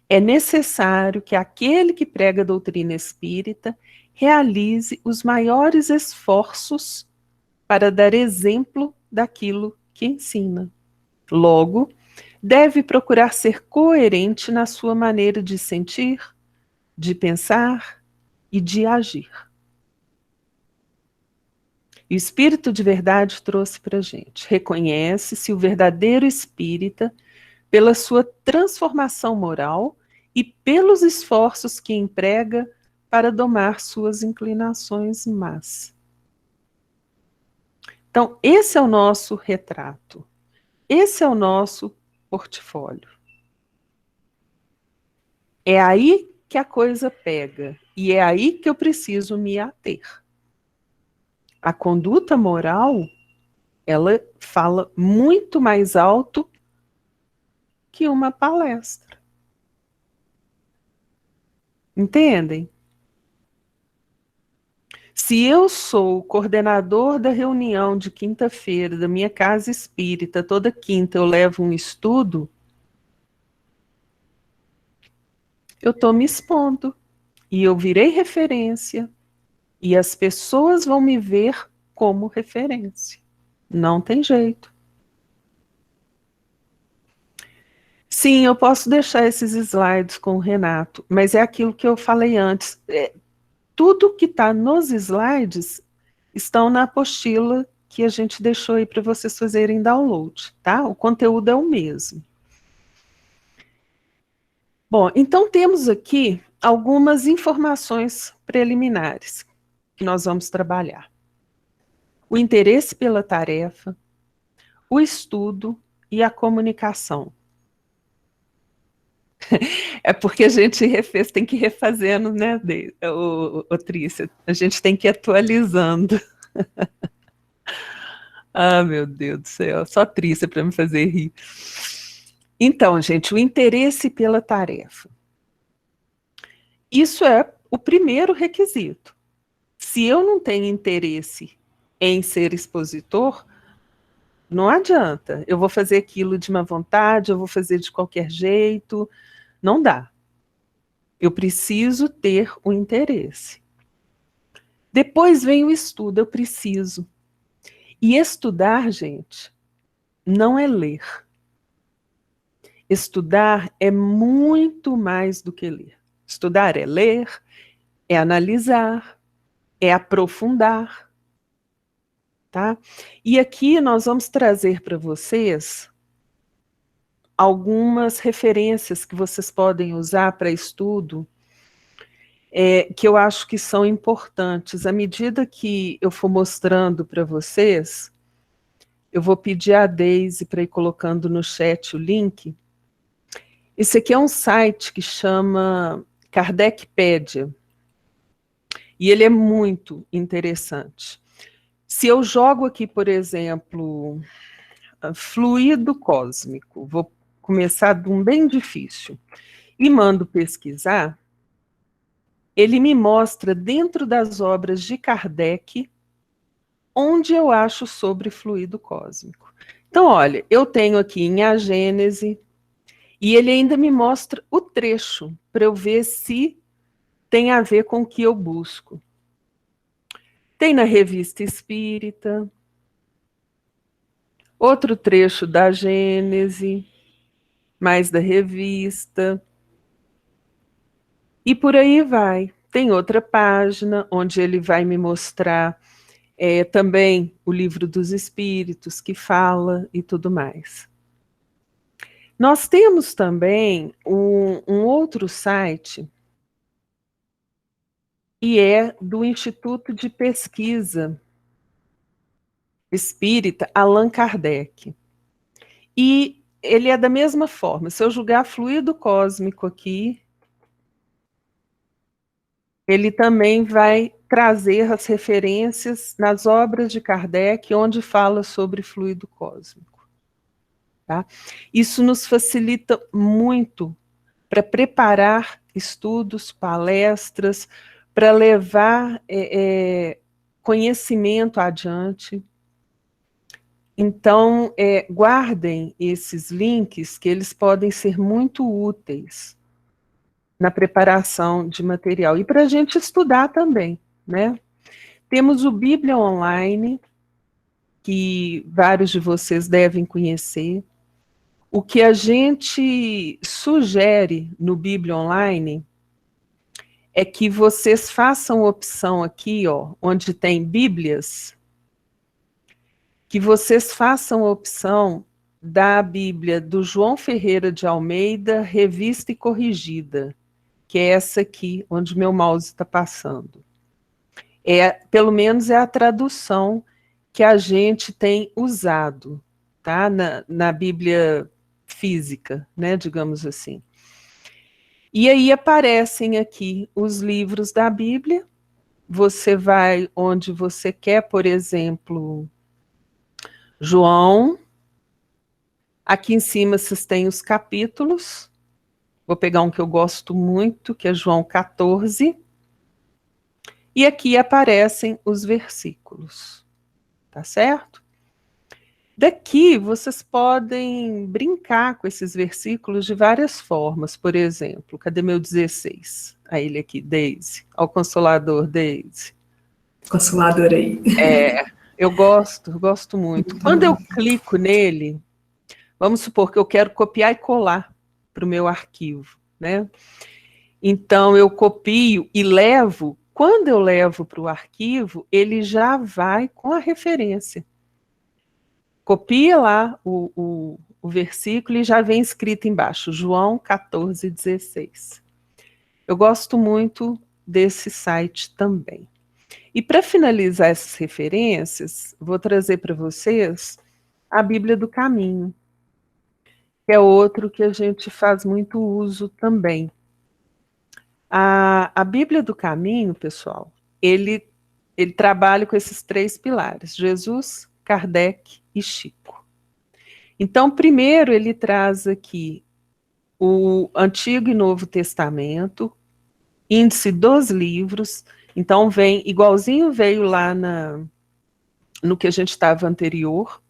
É necessário que aquele que prega a doutrina espírita realize os maiores esforços para dar exemplo daquilo que ensina. Logo, deve procurar ser coerente na sua maneira de sentir, de pensar e de agir. E o Espírito de Verdade trouxe para a gente. Reconhece-se o verdadeiro espírita pela sua transformação moral e pelos esforços que emprega para domar suas inclinações más. Então, esse é o nosso retrato. Esse é o nosso portfólio. É aí que a coisa pega. E é aí que eu preciso me ater. A conduta moral, ela fala muito mais alto que uma palestra. Entendem? Se eu sou o coordenador da reunião de quinta-feira da minha casa espírita, toda quinta eu levo um estudo, eu estou me expondo. E eu virei referência. E as pessoas vão me ver como referência. Não tem jeito. Sim, eu posso deixar esses slides com o Renato, mas é aquilo que eu falei antes. Tudo que está nos slides estão na apostila que a gente deixou aí para vocês fazerem download, tá? O conteúdo é o mesmo. Bom, então temos aqui algumas informações preliminares que nós vamos trabalhar. O interesse pela tarefa, o estudo e a comunicação. É porque a gente refez, tem que ir refazendo, né, Trícia? A gente tem que ir atualizando. Ah, meu Deus do céu, só Trícia para me fazer rir. Então, gente, o interesse pela tarefa. Isso é o primeiro requisito. Se eu não tenho interesse em ser expositor, não adianta. Eu vou fazer aquilo de má vontade, eu vou fazer de qualquer jeito. Não dá. Eu preciso ter o interesse. Depois vem o estudo, eu preciso. E estudar, gente, não é ler. Estudar é muito mais do que ler. Estudar é ler, é analisar, é aprofundar. Tá? E aqui nós vamos trazer para vocês algumas referências que vocês podem usar para estudo, que eu acho que são importantes. À medida que eu for mostrando para vocês, eu vou pedir a Deise para ir colocando no chat o link. Esse aqui é um site que chama Kardecpedia, e ele é muito interessante. Se eu jogo aqui, por exemplo, fluido cósmico, vou começar de um bem difícil, e mando pesquisar, ele me mostra dentro das obras de Kardec onde eu acho sobre fluido cósmico. Então, olha, eu tenho aqui em A Gênese, e ele ainda me mostra o trecho, para eu ver se tem a ver com o que eu busco. Tem na Revista Espírita, outro trecho da Gênese, mais da revista, e por aí vai. Tem outra página onde ele vai me mostrar também o Livro dos Espíritos, que fala e tudo mais. Nós temos também um outro site, e é do Instituto de Pesquisa Espírita Allan Kardec. E ele é da mesma forma. Se eu jogar fluido cósmico aqui, ele também vai trazer as referências nas obras de Kardec, onde fala sobre fluido cósmico. Tá? Isso nos facilita muito para preparar estudos, palestras, para levar conhecimento adiante. Então, guardem esses links, que eles podem ser muito úteis na preparação de material. E para a gente estudar também, né? Temos o Bíblia Online, que vários de vocês devem conhecer. O que a gente sugere no Bíblia Online é que vocês façam opção aqui, ó, onde tem Bíblias, que vocês façam a opção da Bíblia do João Ferreira de Almeida, revista e corrigida, que é essa aqui, onde meu mouse está passando. Pelo menos é a tradução que a gente tem usado, tá? Na Bíblia física, né, digamos assim. E aí aparecem aqui os livros da Bíblia, você vai onde você quer, por exemplo, João. Aqui em cima vocês têm os capítulos. Vou pegar um que eu gosto muito, que é João 14. E aqui aparecem os versículos. Tá certo? Daqui vocês podem brincar com esses versículos de várias formas. Por exemplo, cadê meu 16? A ele aqui, Deise. Ao Consolador, Deise. Consolador aí. Eu gosto muito. Quando eu clico nele, vamos supor que eu quero copiar e colar para o meu arquivo, né? Então, eu copio e levo. Quando eu levo para o arquivo, ele já vai com a referência. Copia lá o versículo e já vem escrito embaixo, João 14, 16. Eu gosto muito desse site também. E para finalizar essas referências, vou trazer para vocês a Bíblia do Caminho, que é outro que a gente faz muito uso também. A Bíblia do Caminho, pessoal, ele trabalha com esses 3 pilares, Jesus, Kardec e Chico. Então, primeiro ele traz aqui o Antigo e Novo Testamento, índice dos livros, então vem, igualzinho veio lá no que a gente estava anterior,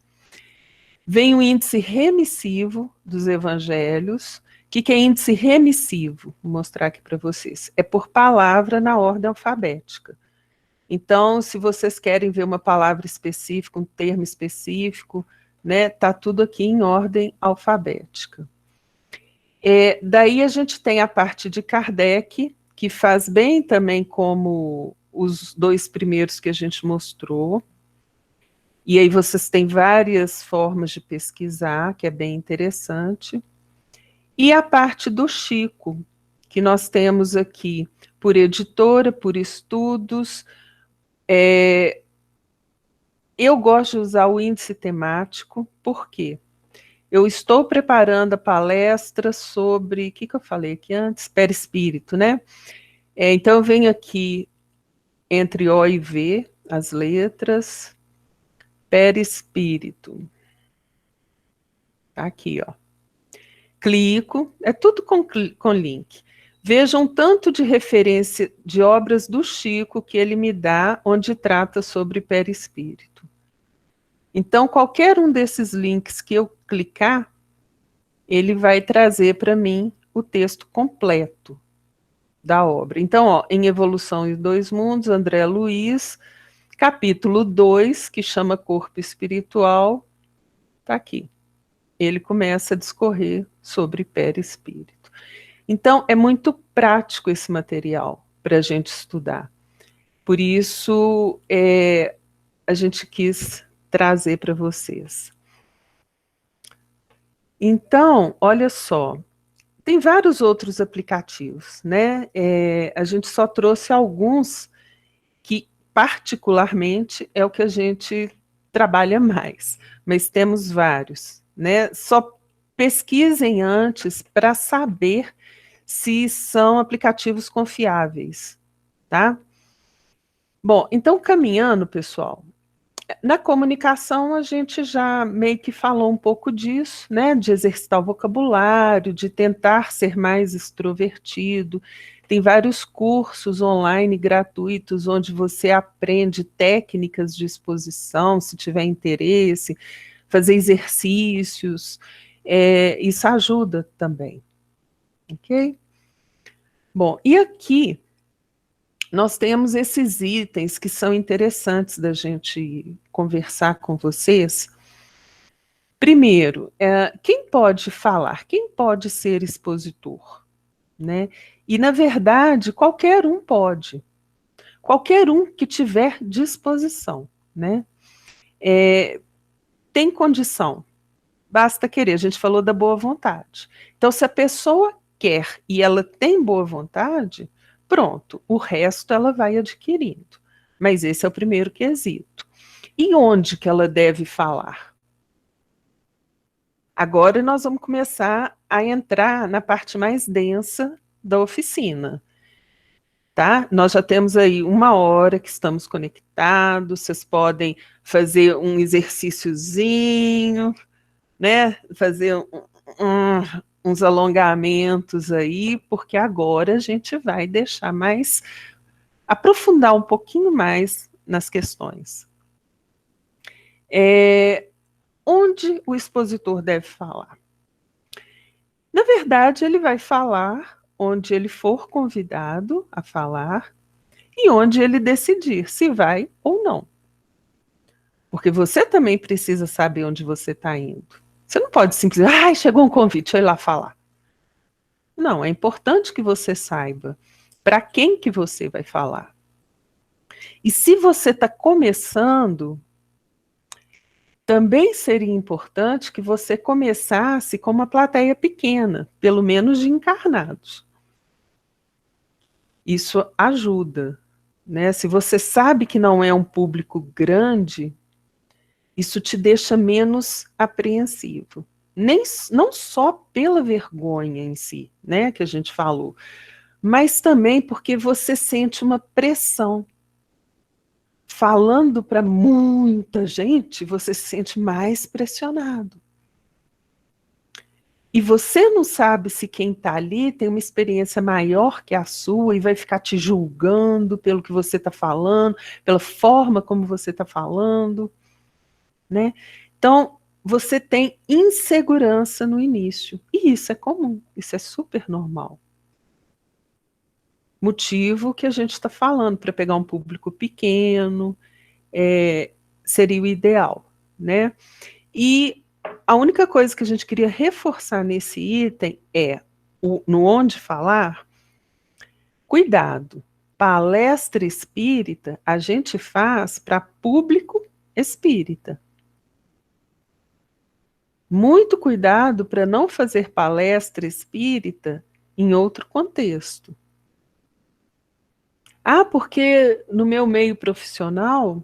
vem o índice remissivo dos evangelhos. O que é índice remissivo? Vou mostrar aqui para vocês. É por palavra na ordem alfabética. Então, se vocês querem ver uma palavra específica, um termo específico, né, tá tudo aqui em ordem alfabética. Daí a gente tem a parte de Kardec, que faz bem também como os 2 primeiros que a gente mostrou. E aí vocês têm várias formas de pesquisar, que é bem interessante. E a parte do Chico, que nós temos aqui por editora, por estudos. Eu gosto de usar o índice temático, por quê? Eu estou preparando a palestra sobre, o que eu falei aqui antes? Perispírito, né? Então eu venho aqui entre O e V, as letras, perispírito. Tá aqui, ó. Clico, é tudo com link. Vejam tanto de referência de obras do Chico que ele me dá, onde trata sobre perispírito. Então, qualquer um desses links que eu clicar, ele vai trazer para mim o texto completo da obra. Então, ó, em Evolução e Dois Mundos, André Luiz, capítulo 2, que chama Corpo Espiritual, está aqui. Ele começa a discorrer sobre perispírito. Então, é muito prático esse material para a gente estudar. Por isso, a gente quis trazer para vocês. Então, olha só, tem vários outros aplicativos, né? A gente só trouxe alguns que, particularmente, é o que a gente trabalha mais, mas temos vários, né? Só pesquisem antes para saber se são aplicativos confiáveis, tá? Bom, então, caminhando, pessoal, na comunicação a gente já meio que falou um pouco disso, né, de exercitar o vocabulário, de tentar ser mais extrovertido. Tem vários cursos online gratuitos onde você aprende técnicas de exposição, se tiver interesse, fazer exercícios, isso ajuda também, ok? Bom, e aqui nós temos esses itens que são interessantes da gente conversar com vocês. Primeiro, quem pode falar? Quem pode ser expositor? Né? E, na verdade, qualquer um pode. Qualquer um que tiver disposição, né? Tem condição, basta querer. A gente falou da boa vontade. Então, se a pessoa quer e ela tem boa vontade, pronto, o resto ela vai adquirindo. Mas esse é o primeiro quesito. E onde que ela deve falar? Agora nós vamos começar a entrar na parte mais densa da oficina. Tá? Nós já temos aí 1 hora que estamos conectados, vocês podem fazer um exercíciozinho, né? Fazer uns alongamentos aí, porque agora a gente vai deixar mais, aprofundar um pouquinho mais nas questões. Onde o expositor deve falar? Na verdade, ele vai falar onde ele for convidado a falar e onde ele decidir se vai ou não. Porque você também precisa saber onde você está indo. Você não pode simplesmente, chegou um convite, deixa eu ir lá falar. Não, é importante que você saiba para quem que você vai falar. E se você está começando, também seria importante que você começasse com uma plateia pequena, pelo menos de encarnados. Isso ajuda, né? Se você sabe que não é um público grande, isso te deixa menos apreensivo. Não só pela vergonha em si, né, que a gente falou, mas também porque você sente uma pressão. Falando para muita gente, você se sente mais pressionado. E você não sabe se quem está ali tem uma experiência maior que a sua e vai ficar te julgando pelo que você está falando, pela forma como você está falando, né? Então, você tem insegurança no início. E isso é comum, isso é super normal. Motivo que a gente está falando, para pegar um público pequeno, seria o ideal, né? E a única coisa que a gente queria reforçar nesse item no onde falar, cuidado, palestra espírita a gente faz para público espírita. Muito cuidado para não fazer palestra espírita em outro contexto. Porque no meu meio profissional,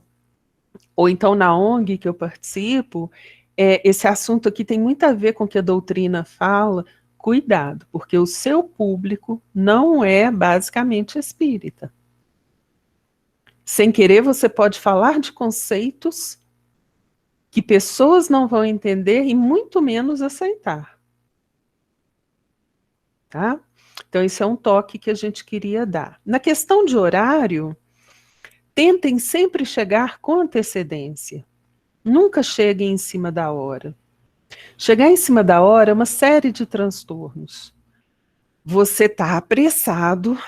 ou então na ONG que eu participo, esse assunto aqui tem muito a ver com o que a doutrina fala. Cuidado, porque o seu público não é basicamente espírita. Sem querer, você pode falar de conceitos que pessoas não vão entender e muito menos aceitar. Tá? Então, esse é um toque que a gente queria dar. Na questão de horário, tentem sempre chegar com antecedência. Nunca cheguem em cima da hora. Chegar em cima da hora é uma série de transtornos. Você está apressado,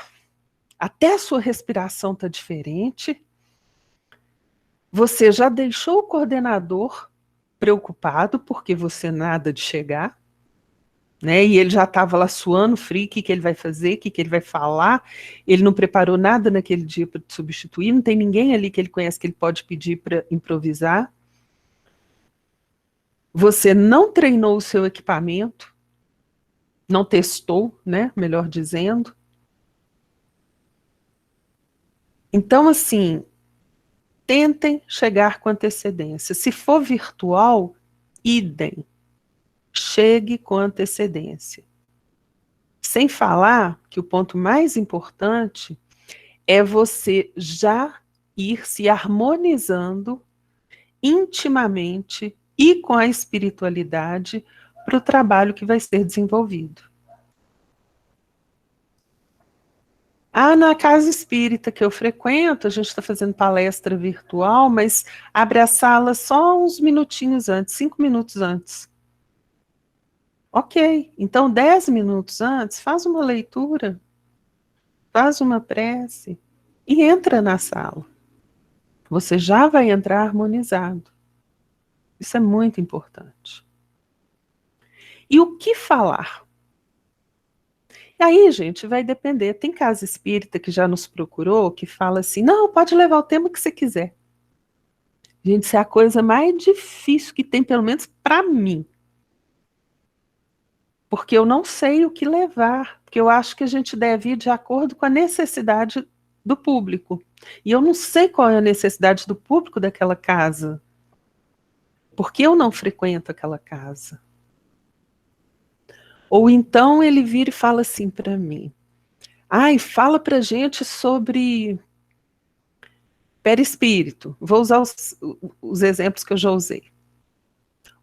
até a sua respiração está diferente, você já deixou o coordenador preocupado porque você nada de chegar, né? E ele já estava lá suando frio, o que ele vai fazer, o que ele vai falar, ele não preparou nada naquele dia para te substituir, não tem ninguém ali que ele conhece que ele pode pedir para improvisar. Você não treinou o seu equipamento, não testou, né? Melhor dizendo. Então, assim, tentem chegar com antecedência. Se for virtual, idem. Chegue com antecedência. Sem falar que o ponto mais importante é você já ir se harmonizando intimamente e com a espiritualidade para o trabalho que vai ser desenvolvido. Na casa espírita que eu frequento, a gente está fazendo palestra virtual, mas abre a sala só uns minutinhos antes, 5 minutos antes. Ok, então 10 minutos antes, faz uma leitura, faz uma prece e entra na sala. Você já vai entrar harmonizado. Isso é muito importante. E o que falar? E aí, gente, vai depender. Tem casa espírita que já nos procurou, que fala assim, não, pode levar o tema que você quiser. Gente, isso é a coisa mais difícil que tem, pelo menos para mim. Porque eu não sei o que levar, porque eu acho que a gente deve ir de acordo com a necessidade do público. E eu não sei qual é a necessidade do público daquela casa, porque eu não frequento aquela casa. Ou então ele vira e fala assim para mim, ai, fala pra gente sobre perispírito. Vou usar os exemplos que eu já usei.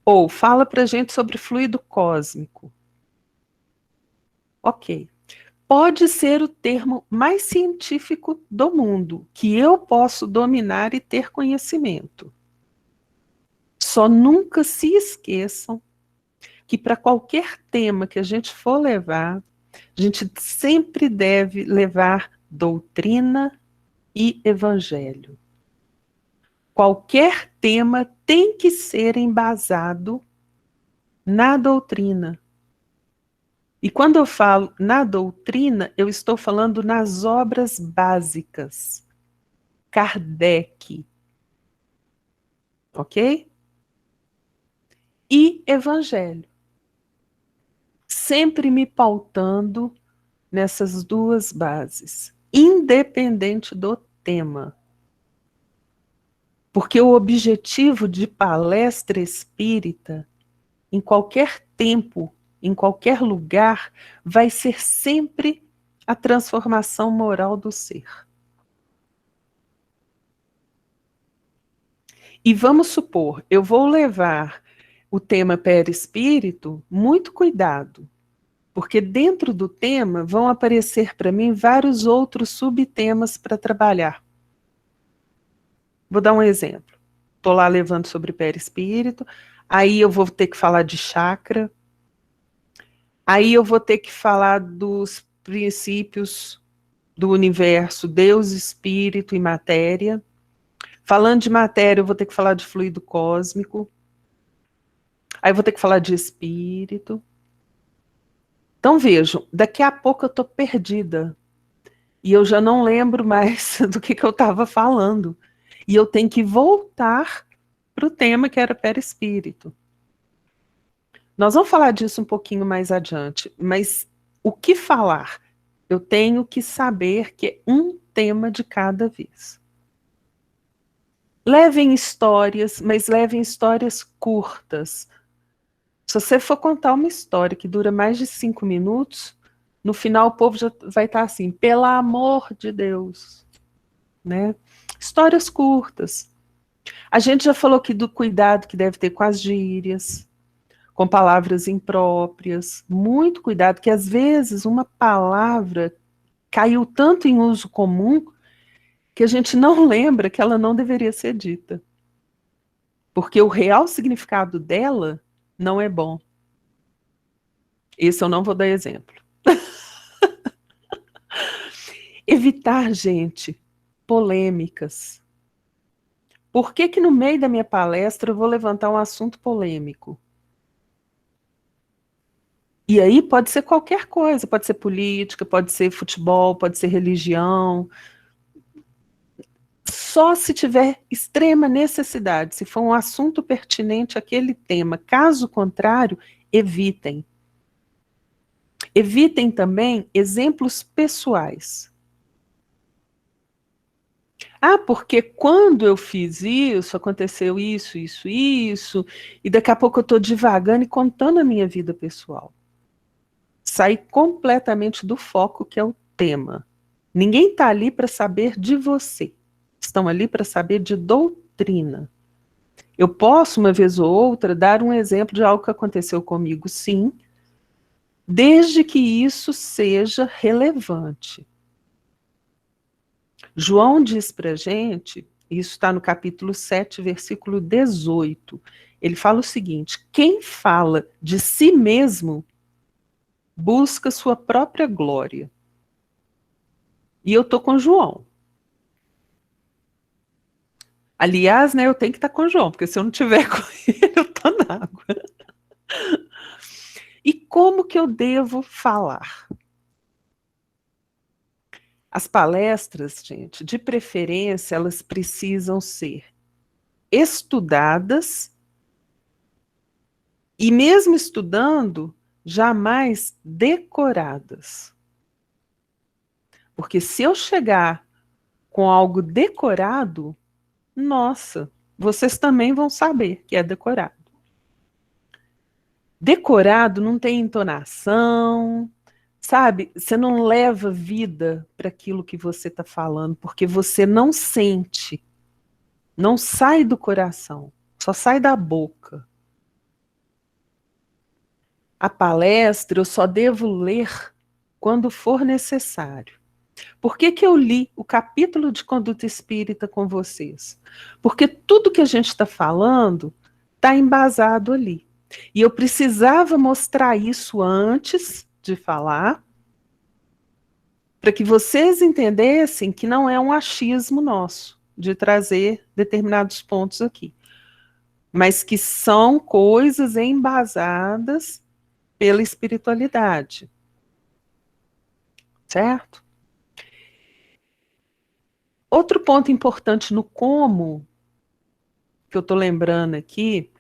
Ou fala pra gente sobre fluido cósmico. Ok. Pode ser o termo mais científico do mundo, que eu posso dominar e ter conhecimento. Só nunca se esqueçam que para qualquer tema que a gente for levar, a gente sempre deve levar doutrina e evangelho. Qualquer tema tem que ser embasado na doutrina. E quando eu falo na doutrina, eu estou falando nas obras básicas. Kardec. Ok? E evangelho. Sempre me pautando nessas duas bases, independente do tema. Porque o objetivo de palestra espírita, em qualquer tempo, em qualquer lugar, vai ser sempre a transformação moral do ser. E vamos supor, eu vou levar o tema perispírito, muito cuidado, porque dentro do tema vão aparecer para mim vários outros subtemas para trabalhar. Vou dar um exemplo. Estou lá levando sobre perispírito, aí eu vou ter que falar de chakra, aí eu vou ter que falar dos princípios do universo, Deus, espírito e matéria. Falando de matéria, eu vou ter que falar de fluido cósmico. Aí eu vou ter que falar de espírito. Então vejam, daqui a pouco eu estou perdida. E eu já não lembro mais do que eu estava falando. E eu tenho que voltar para o tema que era perispírito. Nós vamos falar disso um pouquinho mais adiante, mas o que falar? Eu tenho que saber que é um tema de cada vez. Levem histórias, mas levem histórias curtas. Se você for contar uma história que dura mais de 5 minutos, no final o povo já vai estar assim, pelo amor de Deus. Né? Histórias curtas. A gente já falou aqui do cuidado que deve ter com as gírias, com palavras impróprias. Muito cuidado, que às vezes uma palavra caiu tanto em uso comum que a gente não lembra que ela não deveria ser dita. Porque o real significado dela não é bom. Esse eu não vou dar exemplo. Evitar, gente, polêmicas. Por que que no meio da minha palestra eu vou levantar um assunto polêmico? E aí pode ser qualquer coisa, pode ser política, pode ser futebol, pode ser religião. Só se tiver extrema necessidade, se for um assunto pertinente àquele tema. Caso contrário, evitem. Evitem também exemplos pessoais. Ah, porque quando eu fiz isso, aconteceu isso, isso, isso, e daqui a pouco eu estou divagando e contando a minha vida pessoal. Sair completamente do foco que é o tema. Ninguém está ali para saber de você. Estão ali para saber de doutrina. Eu posso, uma vez ou outra, dar um exemplo de algo que aconteceu comigo, sim, desde que isso seja relevante. João diz para a gente, isso está no capítulo 7, versículo 18, ele fala o seguinte, quem fala de si mesmo busca sua própria glória. E eu estou com João. Aliás, né, eu tenho que estar com João, porque se eu não tiver com ele, eu estou na água. E como que eu devo falar? As palestras, gente, de preferência, elas precisam ser estudadas e, mesmo estudando, jamais decoradas. Porque se eu chegar com algo decorado, nossa, vocês também vão saber que é decorado. Decorado não tem entonação, sabe? Você não leva vida para aquilo que você está falando, porque você não sente, não sai do coração, só sai da boca. A palestra eu só devo ler quando for necessário. Por que que eu li o capítulo de conduta espírita com vocês? Porque tudo que a gente está falando está embasado ali. E eu precisava mostrar isso antes de falar, para que vocês entendessem que não é um achismo nosso de trazer determinados pontos aqui, mas que são coisas embasadas pela espiritualidade. Certo? Outro ponto importante no como, que eu estou lembrando aqui,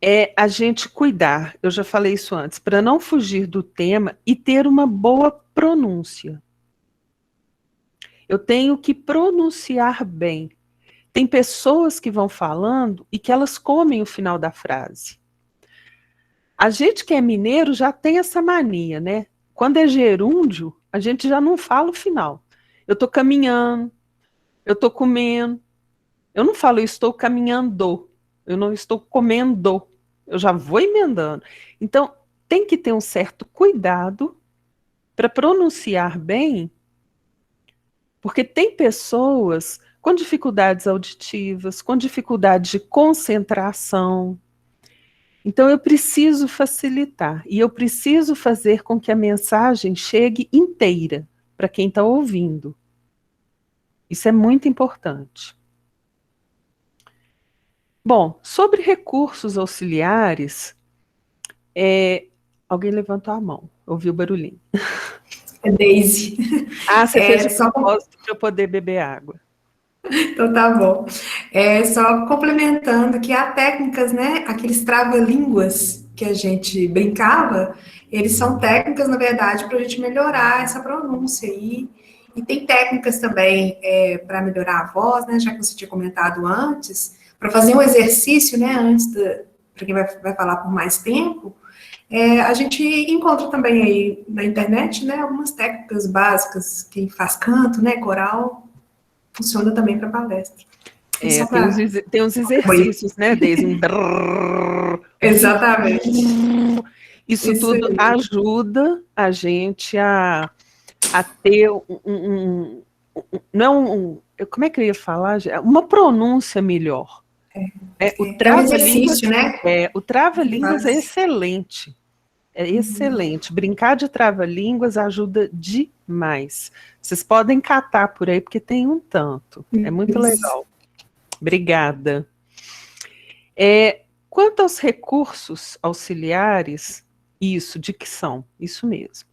é a gente cuidar, eu já falei isso antes, para não fugir do tema e ter uma boa pronúncia. Eu tenho que pronunciar bem. Tem pessoas que vão falando e que elas comem o final da frase. A gente que é mineiro já tem essa mania, né? Quando é gerúndio, a gente já não fala o final. Eu estou caminhando, eu estou comendo. Eu não falo, eu estou caminhando. Eu não estou comendo. Eu já vou emendando. Então, tem que ter um certo cuidado para pronunciar bem, porque tem pessoas com dificuldades auditivas, com dificuldade de concentração. Então, eu preciso facilitar e eu preciso fazer com que a mensagem chegue inteira para quem está ouvindo. Isso é muito importante. Bom, sobre recursos auxiliares, alguém levantou a mão, ouviu o barulhinho. É Deise. Ah, você fez de só propósito para eu poder beber água. Então tá bom. Só complementando que há técnicas, né? Aqueles trava-línguas que a gente brincava, eles são técnicas, na verdade, para a gente melhorar essa pronúncia aí. E tem técnicas também para melhorar a voz, né? Já que você tinha comentado antes, para fazer um exercício, né? Para quem vai falar por mais tempo, a gente encontra também aí na internet, né? Algumas técnicas básicas, quem faz canto, né? Coral. Funciona também para palestra. Tem uns exercícios, né, Deise? Exatamente. Isso tudo aí ajuda a gente a ter como é que eu ia falar? Uma pronúncia melhor. O um exercício, né? O trava-línguas é excelente. É excelente. Brincar de trava-línguas ajuda demais. Vocês podem catar por aí, porque tem um tanto. É muito legal. Obrigada. Quanto aos recursos auxiliares, isso, dicção, isso mesmo.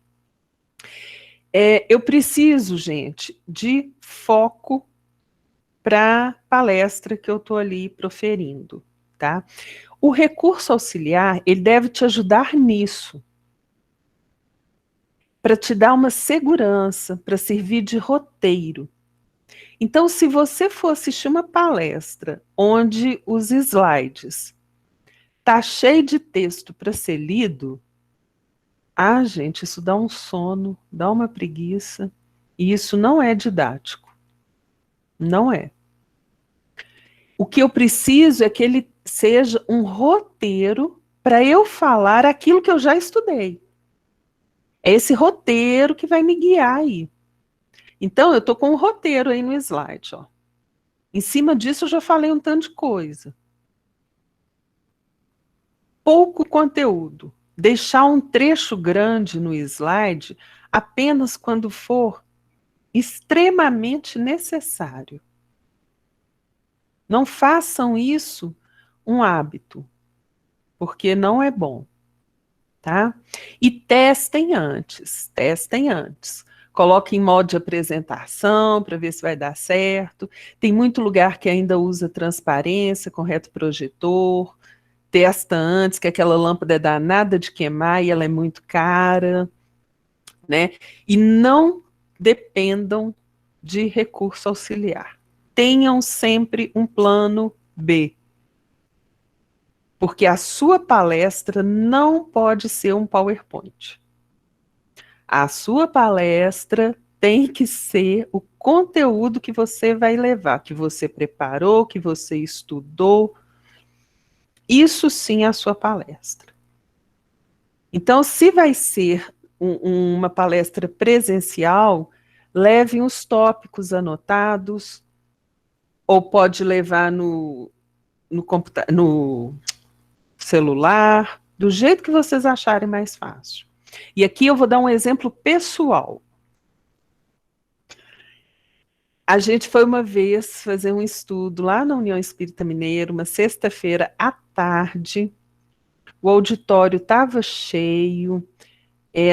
Eu preciso, gente, de foco para a palestra que eu estou ali proferindo, tá? O recurso auxiliar, ele deve te ajudar nisso, para te dar uma segurança, para servir de roteiro. Então, se você for assistir uma palestra onde os slides tá cheio de texto para ser lido, gente, isso dá um sono, dá uma preguiça, e isso não é didático. Não é. O que eu preciso é que ele seja um roteiro para eu falar aquilo que eu já estudei. É esse roteiro que vai me guiar aí. Então, eu estou com um roteiro aí no slide, ó. Em cima disso, eu já falei um tanto de coisa. Pouco conteúdo. Deixar um trecho grande no slide apenas quando for extremamente necessário. Não façam isso um hábito, porque não é bom, tá? E testem antes, testem antes. coloca em modo de apresentação para ver se vai dar certo. Tem muito lugar que ainda usa transparência com retroprojetor, testa antes, que aquela lâmpada é danada de queimar e ela é muito cara, né? E não dependam de recurso auxiliar. Tenham sempre um plano B. Porque a sua palestra não pode ser um PowerPoint. A sua palestra tem que ser o conteúdo que você vai levar, que você preparou, que você estudou. Isso sim é a sua palestra. Então, se vai ser uma palestra presencial, leve os tópicos anotados, ou pode levar no celular, do jeito que vocês acharem mais fácil. E aqui eu vou dar um exemplo pessoal. A gente foi uma vez fazer um estudo lá na União Espírita Mineira, uma sexta-feira à tarde, o auditório estava cheio,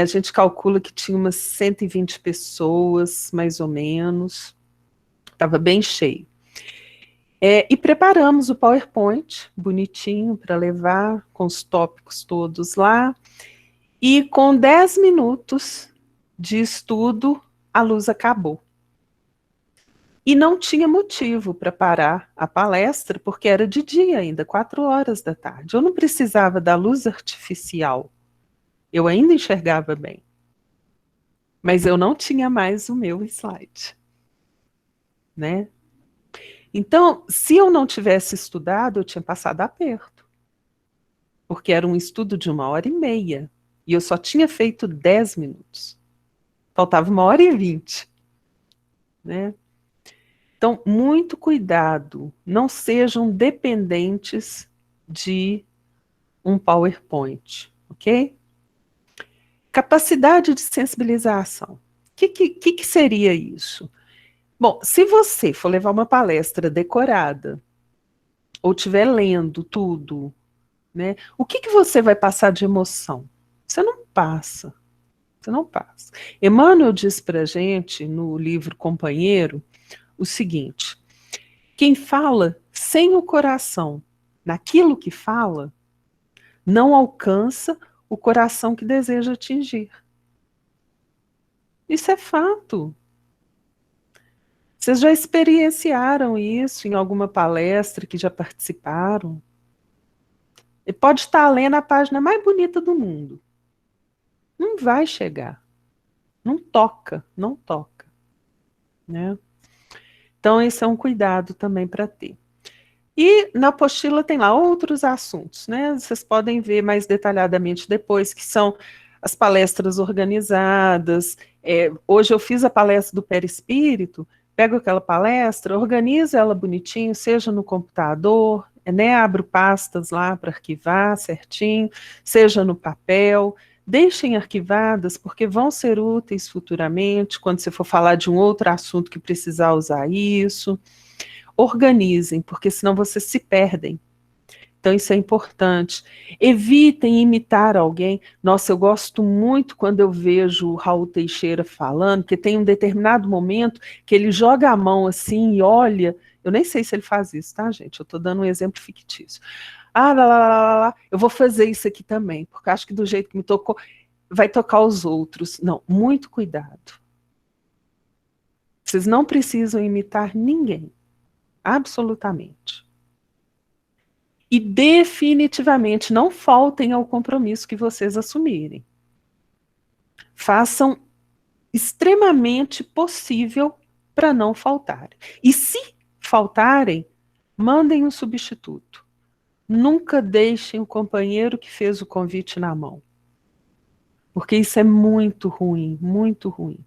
a gente calcula que tinha umas 120 pessoas, mais ou menos, estava bem cheio. E preparamos o PowerPoint, bonitinho, para levar, com os tópicos todos lá, e com 10 minutos de estudo, a luz acabou. E não tinha motivo para parar a palestra, porque era de dia ainda, 4 horas da tarde. Eu não precisava da luz artificial. Eu ainda enxergava bem. Mas eu não tinha mais o meu slide. Né? Então, se eu não tivesse estudado, eu tinha passado aperto. Porque era um estudo de 1h30. E eu só tinha feito 10 minutos. Faltava 1h20. Né? Então, muito cuidado, não sejam dependentes de um PowerPoint, ok? Capacidade de sensibilização. O que seria isso? Bom, se você for levar uma palestra decorada, ou estiver lendo tudo, né, o que você vai passar de emoção? Você não passa. Você não passa. Emmanuel diz para a gente, no livro Companheiro, o seguinte: quem fala sem o coração naquilo que fala, não alcança o coração que deseja atingir. Isso é fato. Vocês já experienciaram isso em alguma palestra que já participaram? E pode estar lendo a página mais bonita do mundo. Não vai chegar. Não toca, não toca. Né? Então, esse é um cuidado também para ter. E na apostila tem lá outros assuntos, né? Vocês podem ver mais detalhadamente depois, que são as palestras organizadas. Hoje eu fiz a palestra do perispírito, pego aquela palestra, organizo ela bonitinho, seja no computador, né? Abro pastas lá para arquivar certinho, seja no papel. Deixem arquivadas, porque vão ser úteis futuramente, quando você for falar de um outro assunto que precisar usar isso. Organizem, porque senão vocês se perdem. Então, isso é importante. Evitem imitar alguém. Nossa, eu gosto muito quando eu vejo o Raul Teixeira falando, que tem um determinado momento que ele joga a mão assim e olha. Eu nem sei se ele faz isso, tá, gente? Eu estou dando um exemplo fictício. Eu vou fazer isso aqui também, porque acho que do jeito que me tocou, vai tocar os outros. Não, muito cuidado. Vocês não precisam imitar ninguém, absolutamente. E definitivamente não faltem ao compromisso que vocês assumirem. Façam extremamente possível para não faltarem. E se faltarem, mandem um substituto. Nunca deixem o companheiro que fez o convite na mão. Porque isso é muito ruim, muito ruim.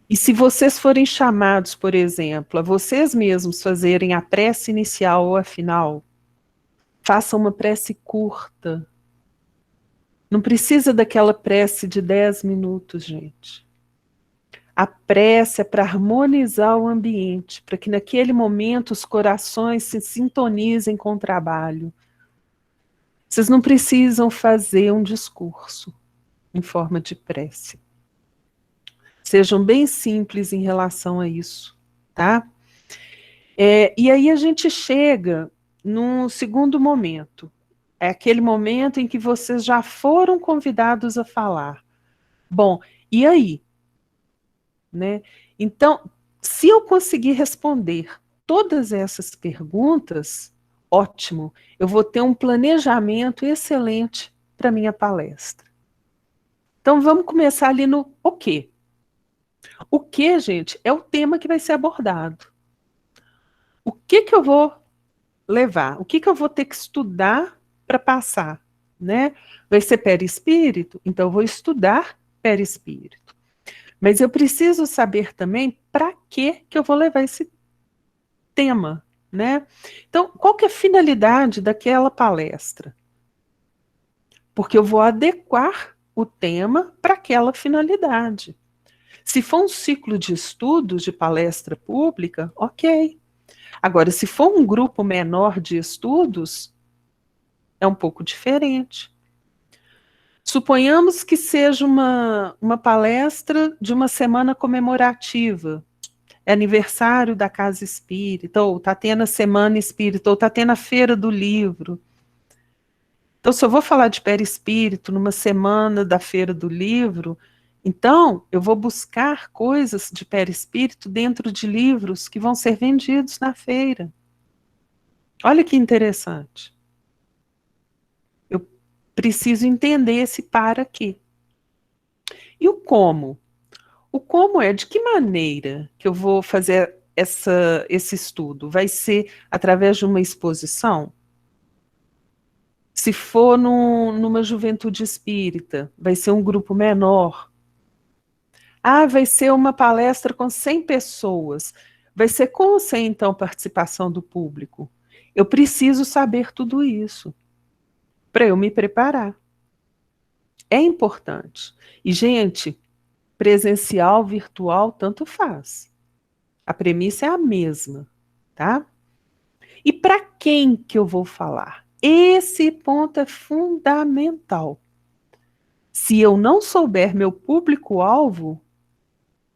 E se vocês forem chamados, por exemplo, a vocês mesmos fazerem a prece inicial ou a final, façam uma prece curta. Não precisa daquela prece de 10 minutos, gente. A prece é para harmonizar o ambiente, para que naquele momento os corações se sintonizem com o trabalho. Vocês não precisam fazer um discurso em forma de prece. Sejam bem simples em relação a isso, tá? E aí a gente chega num segundo momento. É aquele momento em que vocês já foram convidados a falar. Bom, e aí? Né? Então, se eu conseguir responder todas essas perguntas, ótimo, eu vou ter um planejamento excelente para minha palestra. Então, vamos começar ali no o quê? O que, gente, é o tema que vai ser abordado. O que eu vou levar? O que eu vou ter que estudar para passar? Né? Vai ser perispírito? Então, eu vou estudar perispírito. Mas eu preciso saber também para que eu vou levar esse tema, né? Então, qual que é a finalidade daquela palestra? Porque eu vou adequar o tema para aquela finalidade. Se for um ciclo de estudos, de palestra pública, ok. Agora, se for um grupo menor de estudos, é um pouco diferente. Suponhamos que seja uma palestra de uma semana comemorativa. É aniversário da Casa Espírita, ou está tendo a Semana Espírita, ou está tendo a Feira do Livro. Então, se eu vou falar de perispírito numa semana da Feira do Livro, então eu vou buscar coisas de perispírito dentro de livros que vão ser vendidos na feira. Olha que interessante. Eu preciso entender esse para quê. E o como? O como é de que maneira que eu vou fazer esse estudo? Vai ser através de uma exposição? Se for numa juventude espírita, vai ser um grupo menor. Vai ser uma palestra com 100 pessoas. Vai ser com ou sem, então, participação do público? Eu preciso saber tudo isso para eu me preparar. É importante. E, gente, presencial, virtual, tanto faz. A premissa é a mesma, tá? E para quem que eu vou falar? Esse ponto é fundamental. Se eu não souber meu público-alvo,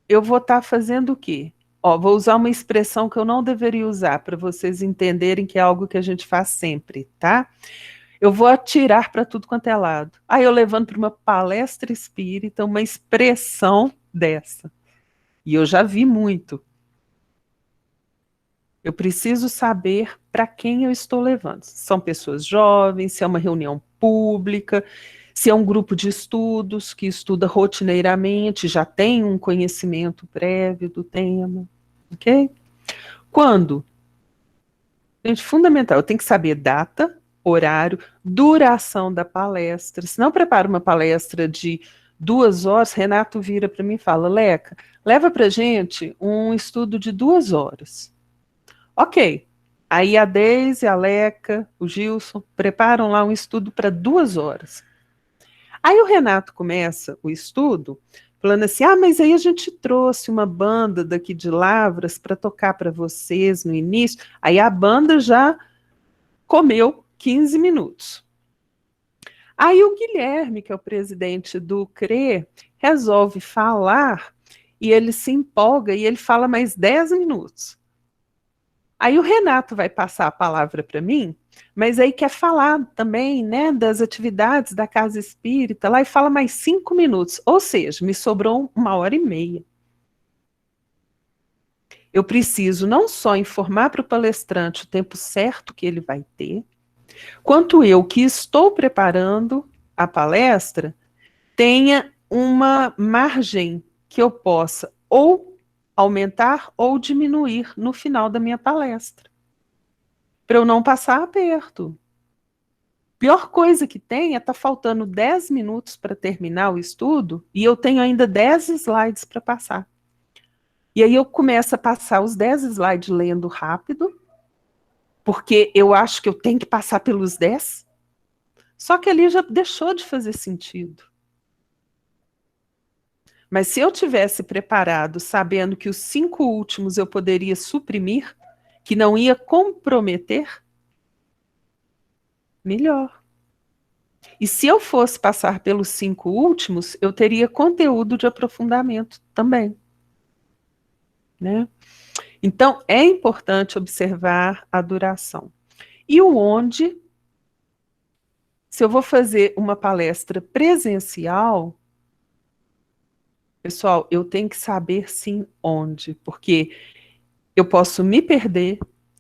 eu vou estar fazendo o quê? Vou usar uma expressão que eu não deveria usar para vocês entenderem que é algo que a gente faz sempre, tá? Eu vou atirar para tudo quanto é lado. Aí eu levando para uma palestra espírita uma expressão dessa. E eu já vi muito. Eu preciso saber para quem eu estou levando. Se são pessoas jovens, se é uma reunião pública, se é um grupo de estudos que estuda rotineiramente, já tem um conhecimento prévio do tema, ok? Quando? Gente, fundamental, eu tenho que saber data, horário, duração da palestra. Se não preparo uma palestra de 2 horas, Renato vira para mim e fala, Leca, leva para gente um estudo de 2 horas. Ok, aí a Deise, a Leca, o Gilson, preparam lá um estudo para 2 horas. Aí o Renato começa o estudo falando assim, mas aí a gente trouxe uma banda daqui de Lavras para tocar para vocês no início. Aí a banda já comeu 15 minutos. Aí o Guilherme, que é o presidente do CRE, resolve falar e ele se empolga e ele fala mais 10 minutos. Aí o Renato vai passar a palavra para mim, mas aí quer falar também, né, das atividades da Casa Espírita lá e fala mais 5 minutos, ou seja, me sobrou 1h30. Eu preciso não só informar para o palestrante o tempo certo que ele vai ter, quanto eu que estou preparando a palestra tenha uma margem que eu possa ou aumentar ou diminuir no final da minha palestra, para eu não passar aperto. Pior coisa que tem é estar faltando 10 minutos para terminar o estudo e eu tenho ainda 10 slides para passar. E aí eu começo a passar os 10 slides lendo rápido, porque eu acho que eu tenho que passar pelos 10, só que ali já deixou de fazer sentido. Mas se eu tivesse preparado, sabendo que os 5 últimos eu poderia suprimir, que não ia comprometer, melhor. E se eu fosse passar pelos 5 últimos, eu teria conteúdo de aprofundamento também, né? Então, é importante observar a duração. E o onde, se eu vou fazer uma palestra presencial, pessoal, eu tenho que saber sim onde, porque eu posso me perder,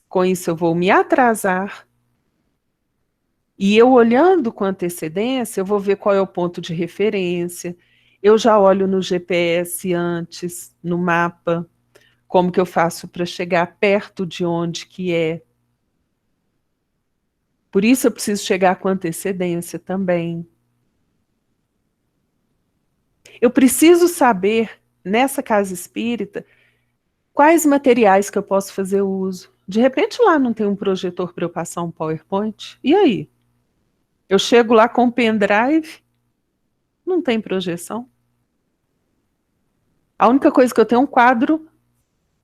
com isso eu vou me atrasar, e eu olhando com antecedência, eu vou ver qual é o ponto de referência, eu já olho no GPS antes, no mapa, como que eu faço para chegar perto de onde que é. Por isso eu preciso chegar com antecedência também. Eu preciso saber, nessa casa espírita, quais materiais que eu posso fazer uso. De repente lá não tem um projetor para eu passar um PowerPoint. E aí? Eu chego lá com um pendrive, não tem projeção. A única coisa que eu tenho é um quadro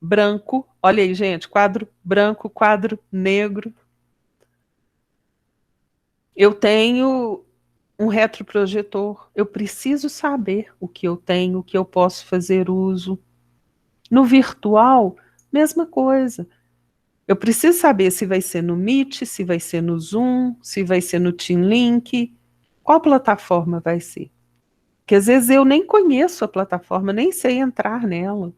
branco. Olha aí, gente, quadro branco, quadro negro. Eu tenho um retroprojetor. Eu preciso saber o que eu tenho, o que eu posso fazer uso. No virtual, mesma coisa. Eu preciso saber se vai ser no Meet, se vai ser no Zoom, se vai ser no TeamLink, qual plataforma vai ser. Porque às vezes eu nem conheço a plataforma, nem sei entrar nela.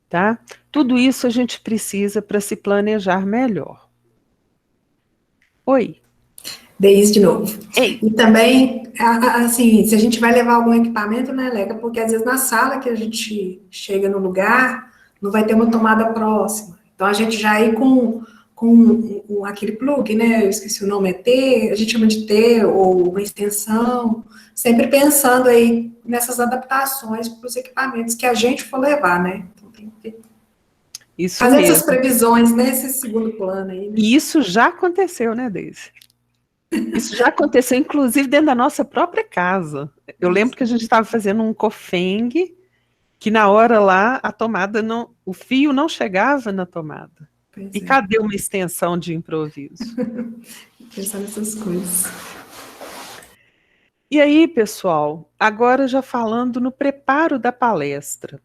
Tá? Tudo isso a gente precisa para se planejar melhor. Oi. Deise de novo. Ei. E também, assim, se a gente vai levar algum equipamento, né, Leca? Porque às vezes na sala que a gente chega no lugar, não vai ter uma tomada próxima. Então a gente já ir com aquele plug, né? Eu esqueci o nome, é T, a gente chama de T, ou uma extensão, sempre pensando aí nessas adaptações para os equipamentos que a gente for levar, né? Então tem que fazer essas previsões nesse segundo plano aí. Né? E isso já aconteceu, né, Deise? Isso já aconteceu, inclusive, dentro da nossa própria casa. Eu lembro que a gente estava fazendo um cofeng, que na hora lá, a tomada não, o fio não chegava na tomada. E cadê uma extensão de improviso? Pensar nessas coisas. E aí, pessoal, agora já falando no preparo da palestra,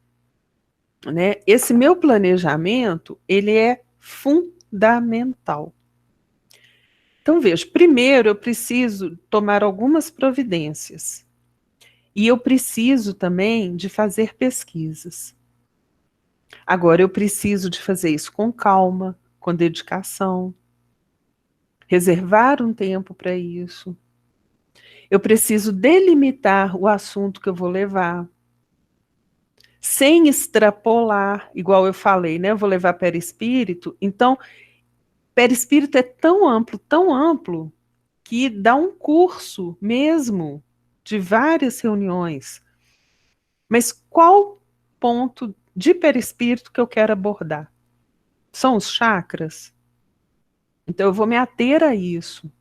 né? Esse meu planejamento, ele é fundamental. Então, veja, primeiro eu preciso tomar algumas providências. E eu preciso também de fazer pesquisas. Agora, eu preciso de fazer isso com calma, com dedicação. Reservar um tempo para isso. Eu preciso delimitar o assunto que eu vou levar. Sem extrapolar, igual eu falei, né? Eu vou levar perispírito. Então, perispírito é tão amplo, que dá um curso mesmo de várias reuniões. Mas qual ponto de perispírito que eu quero abordar? São os chakras? Então eu vou me ater a isso.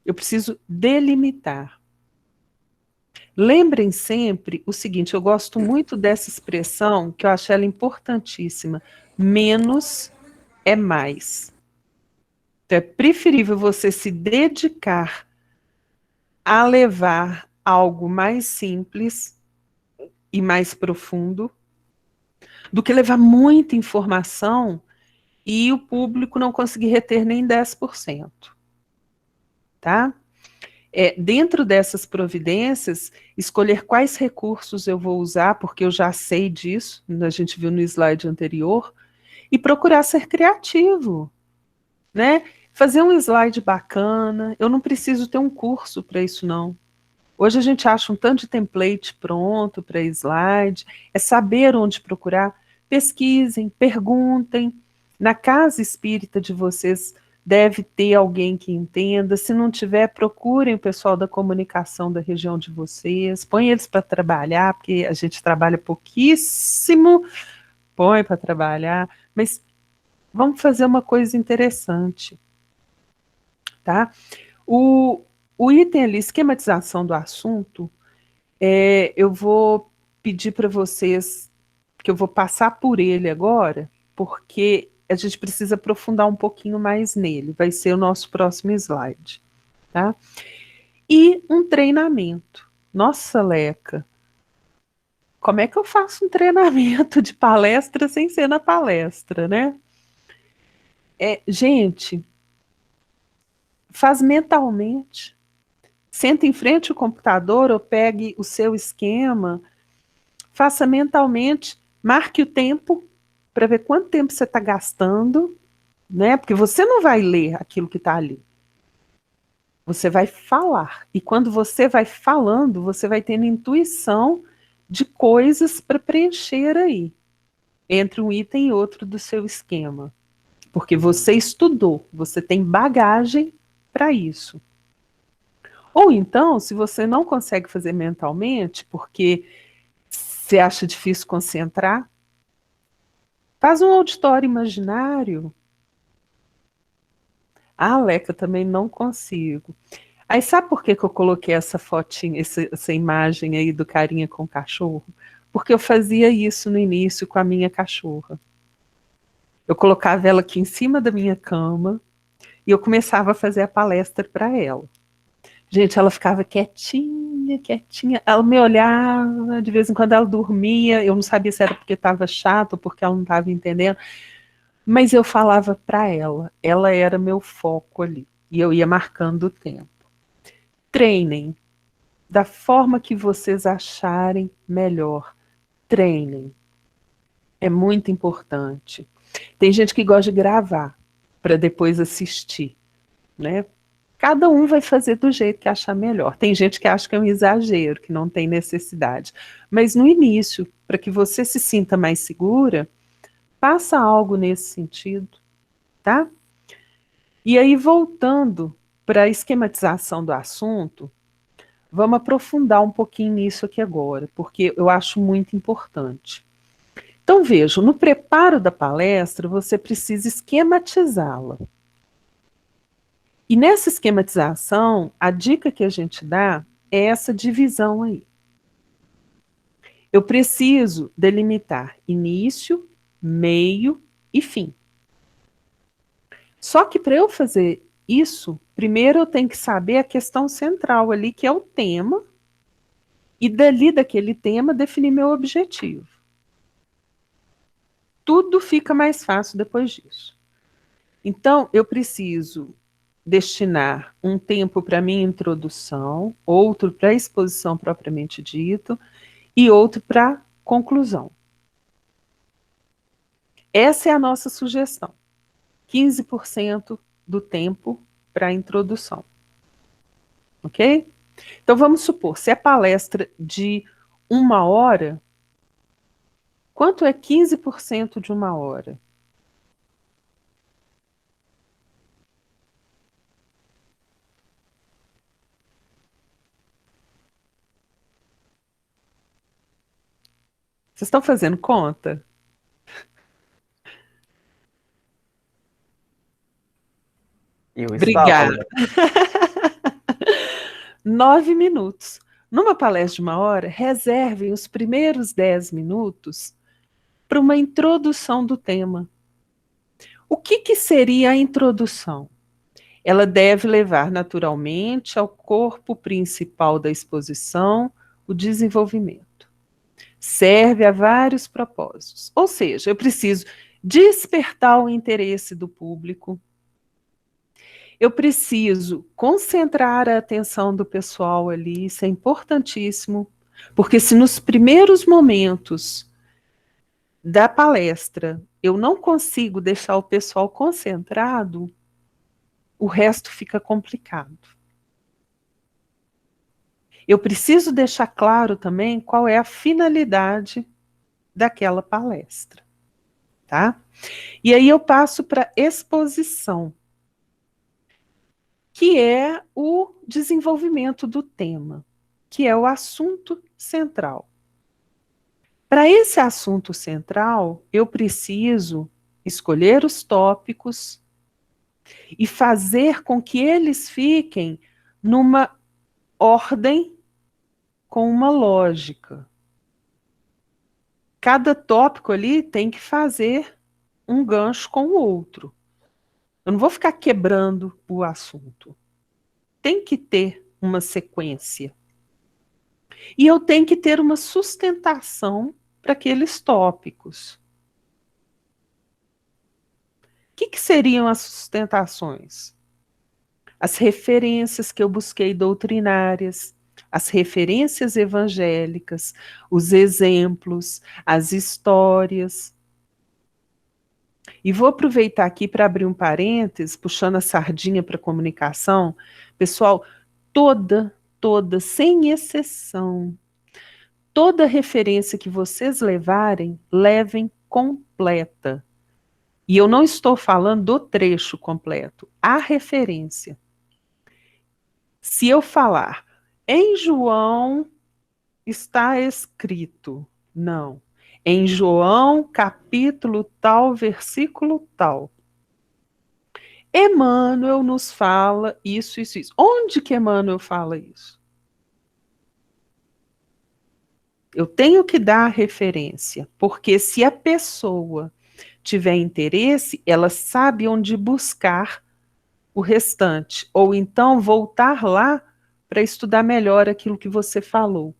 Eu preciso delimitar. Lembrem sempre o seguinte, eu gosto muito dessa expressão, que eu acho ela importantíssima. Menos é mais. Então é preferível você se dedicar a levar algo mais simples e mais profundo, do que levar muita informação e o público não conseguir reter nem 10%. Tá? Dentro dessas providências, escolher quais recursos eu vou usar, porque eu já sei disso, a gente viu no slide anterior, e procurar ser criativo, né? Fazer um slide bacana, eu não preciso ter um curso para isso, não. Hoje a gente acha um tanto de template pronto para slide, é saber onde procurar. Pesquisem, perguntem. Na casa espírita de vocês deve ter alguém que entenda. Se não tiver, procurem o pessoal da comunicação da região de vocês. Põe eles para trabalhar, porque a gente trabalha pouquíssimo. Põe para trabalhar. Mas vamos fazer uma coisa interessante. Tá? O item ali, esquematização do assunto, eu vou pedir para vocês, que eu vou passar por ele agora, porque a gente precisa aprofundar um pouquinho mais nele. Vai ser o nosso próximo slide. Tá? E um treinamento. Nossa, Leca, como é que eu faço um treinamento de palestra sem ser na palestra, né? Gente, faz mentalmente. Senta em frente ao computador ou pegue o seu esquema, faça mentalmente, marque o tempo para ver quanto tempo você está gastando, né? Porque você não vai ler aquilo que está ali. Você vai falar. E quando você vai falando, você vai tendo intuição de coisas para preencher aí, entre um item e outro do seu esquema. Porque você estudou, você tem bagagem para isso. Ou então, se você não consegue fazer mentalmente, porque você acha difícil concentrar, faz um auditório imaginário. Ah, Leca, também não consigo. Aí sabe por que eu coloquei essa fotinha, essa imagem aí do carinha com o cachorro? Porque eu fazia isso no início com a minha cachorra. Eu colocava ela aqui em cima da minha cama e eu começava a fazer a palestra para ela. Gente, ela ficava quietinha, quietinha. Ela me olhava, de vez em quando ela dormia. Eu não sabia se era porque estava chato ou porque ela não estava entendendo. Mas eu falava para ela. Ela era meu foco ali. E eu ia marcando o tempo. Treinem da forma que vocês acharem melhor. Treinem. É muito importante. Tem gente que gosta de gravar para depois assistir, né? Cada um vai fazer do jeito que achar melhor. Tem gente que acha que é um exagero, que não tem necessidade. Mas no início, para que você se sinta mais segura, faça algo nesse sentido, tá? E aí, voltando para a esquematização do assunto, vamos aprofundar um pouquinho nisso aqui agora, porque eu acho muito importante. Então, vejam, no preparo da palestra, você precisa esquematizá-la. E nessa esquematização, a dica que a gente dá é essa divisão aí. Eu preciso delimitar início, meio e fim. Só que para eu fazer isso, primeiro eu tenho que saber a questão central ali, que é o tema, e dali daquele tema definir meu objetivo. Tudo fica mais fácil depois disso. Então, eu preciso destinar um tempo para minha introdução, outro para a exposição propriamente dito e outro para conclusão. Essa é a nossa sugestão. 15% do tempo para a introdução. Ok? Então vamos supor, se é palestra de 1 hora, quanto é 15% de 1 hora? Vocês estão fazendo conta? Eu Obrigada. estava. 9 minutos. Numa palestra de 1 hora, reservem os primeiros 10 minutos para uma introdução do tema. O que seria a introdução? Ela deve levar naturalmente ao corpo principal da exposição o desenvolvimento. Serve a vários propósitos. Ou seja, eu preciso despertar o interesse do público. Eu preciso concentrar a atenção do pessoal ali, isso é importantíssimo, porque se nos primeiros momentos da palestra eu não consigo deixar o pessoal concentrado, o resto fica complicado. Eu preciso deixar claro também qual é a finalidade daquela palestra, tá? E aí eu passo para exposição, que é o desenvolvimento do tema, que é o assunto central. Para esse assunto central, eu preciso escolher os tópicos e fazer com que eles fiquem numa ordem com uma lógica. Cada tópico ali tem que fazer um gancho com o outro. Eu não vou ficar quebrando o assunto. Tem que ter uma sequência. E eu tenho que ter uma sustentação para aqueles tópicos. O que seriam as sustentações? As referências que eu busquei doutrinárias, as referências evangélicas, os exemplos, as histórias. E vou aproveitar aqui para abrir um parênteses, puxando a sardinha para a comunicação. Pessoal, toda, sem exceção, toda referência que vocês levarem, levem completa. E eu não estou falando do trecho completo, a referência. Se eu falar, em João está escrito, não. Em João, capítulo tal, versículo tal. Emmanuel nos fala isso, isso, isso. Onde que Emmanuel fala isso? Eu tenho que dar a referência, porque se a pessoa tiver interesse, ela sabe onde buscar o restante, ou então voltar lá para estudar melhor aquilo que você falou.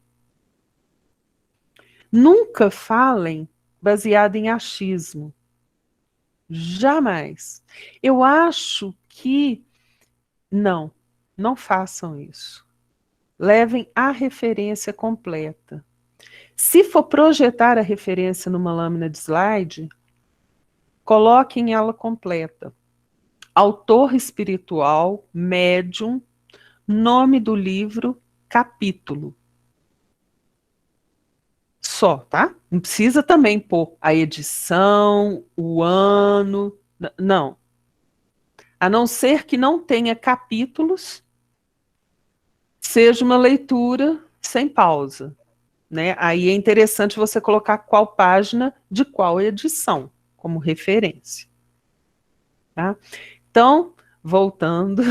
Nunca falem baseado em achismo. Jamais. Eu acho que não façam isso. Levem a referência completa. Se for projetar a referência numa lâmina de slide, coloquem ela completa. Autor espiritual, médium, nome do livro, capítulo. Só, tá? Não precisa também pôr a edição, o ano, não. A não ser que não tenha capítulos, seja uma leitura sem pausa, né? Aí é interessante você colocar qual página de qual edição como referência. Tá? Então, voltando,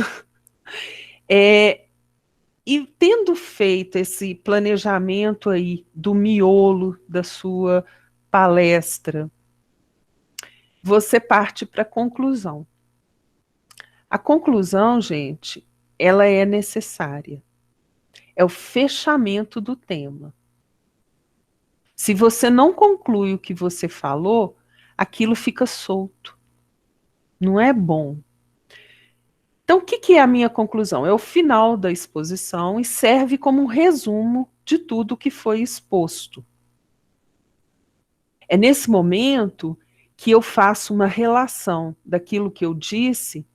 e tendo feito esse planejamento aí do miolo da sua palestra, você parte para a conclusão. A conclusão, gente, ela é necessária. É o fechamento do tema. Se você não conclui o que você falou, aquilo fica solto. Não é bom. Então, o que é a minha conclusão? É o final da exposição e serve como um resumo de tudo o que foi exposto. É nesse momento que eu faço uma relação daquilo que eu disse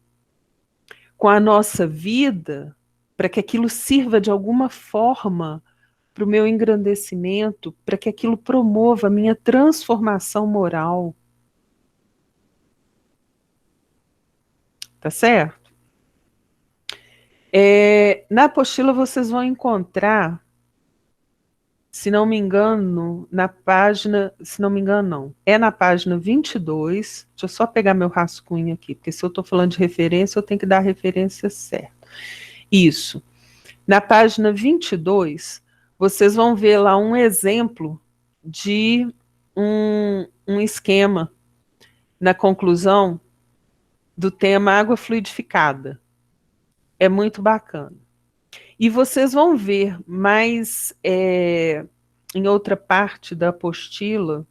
com a nossa vida, para que aquilo sirva de alguma forma para o meu engrandecimento, para que aquilo promova a minha transformação moral. Tá certo? Na apostila vocês vão encontrar, se não me engano, na página, é na página 22, deixa eu só pegar meu rascunho aqui, porque se eu estou falando de referência, eu tenho que dar a referência certa. Isso. Na página 22, vocês vão ver lá um exemplo de um esquema na conclusão do tema água fluidificada. É muito bacana. E vocês vão ver mais em outra parte da apostila,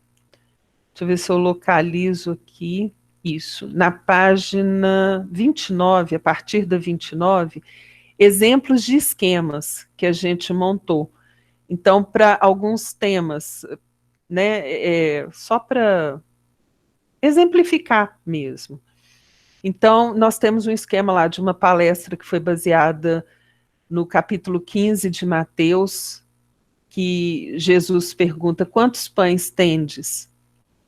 deixa eu ver se eu localizo aqui, isso, na página 29, a partir da 29, exemplos de esquemas que a gente montou. Então, para alguns temas, né, só para exemplificar mesmo. Então, nós temos um esquema lá de uma palestra que foi baseada no capítulo 15 de Mateus, que Jesus pergunta, quantos pães tendes?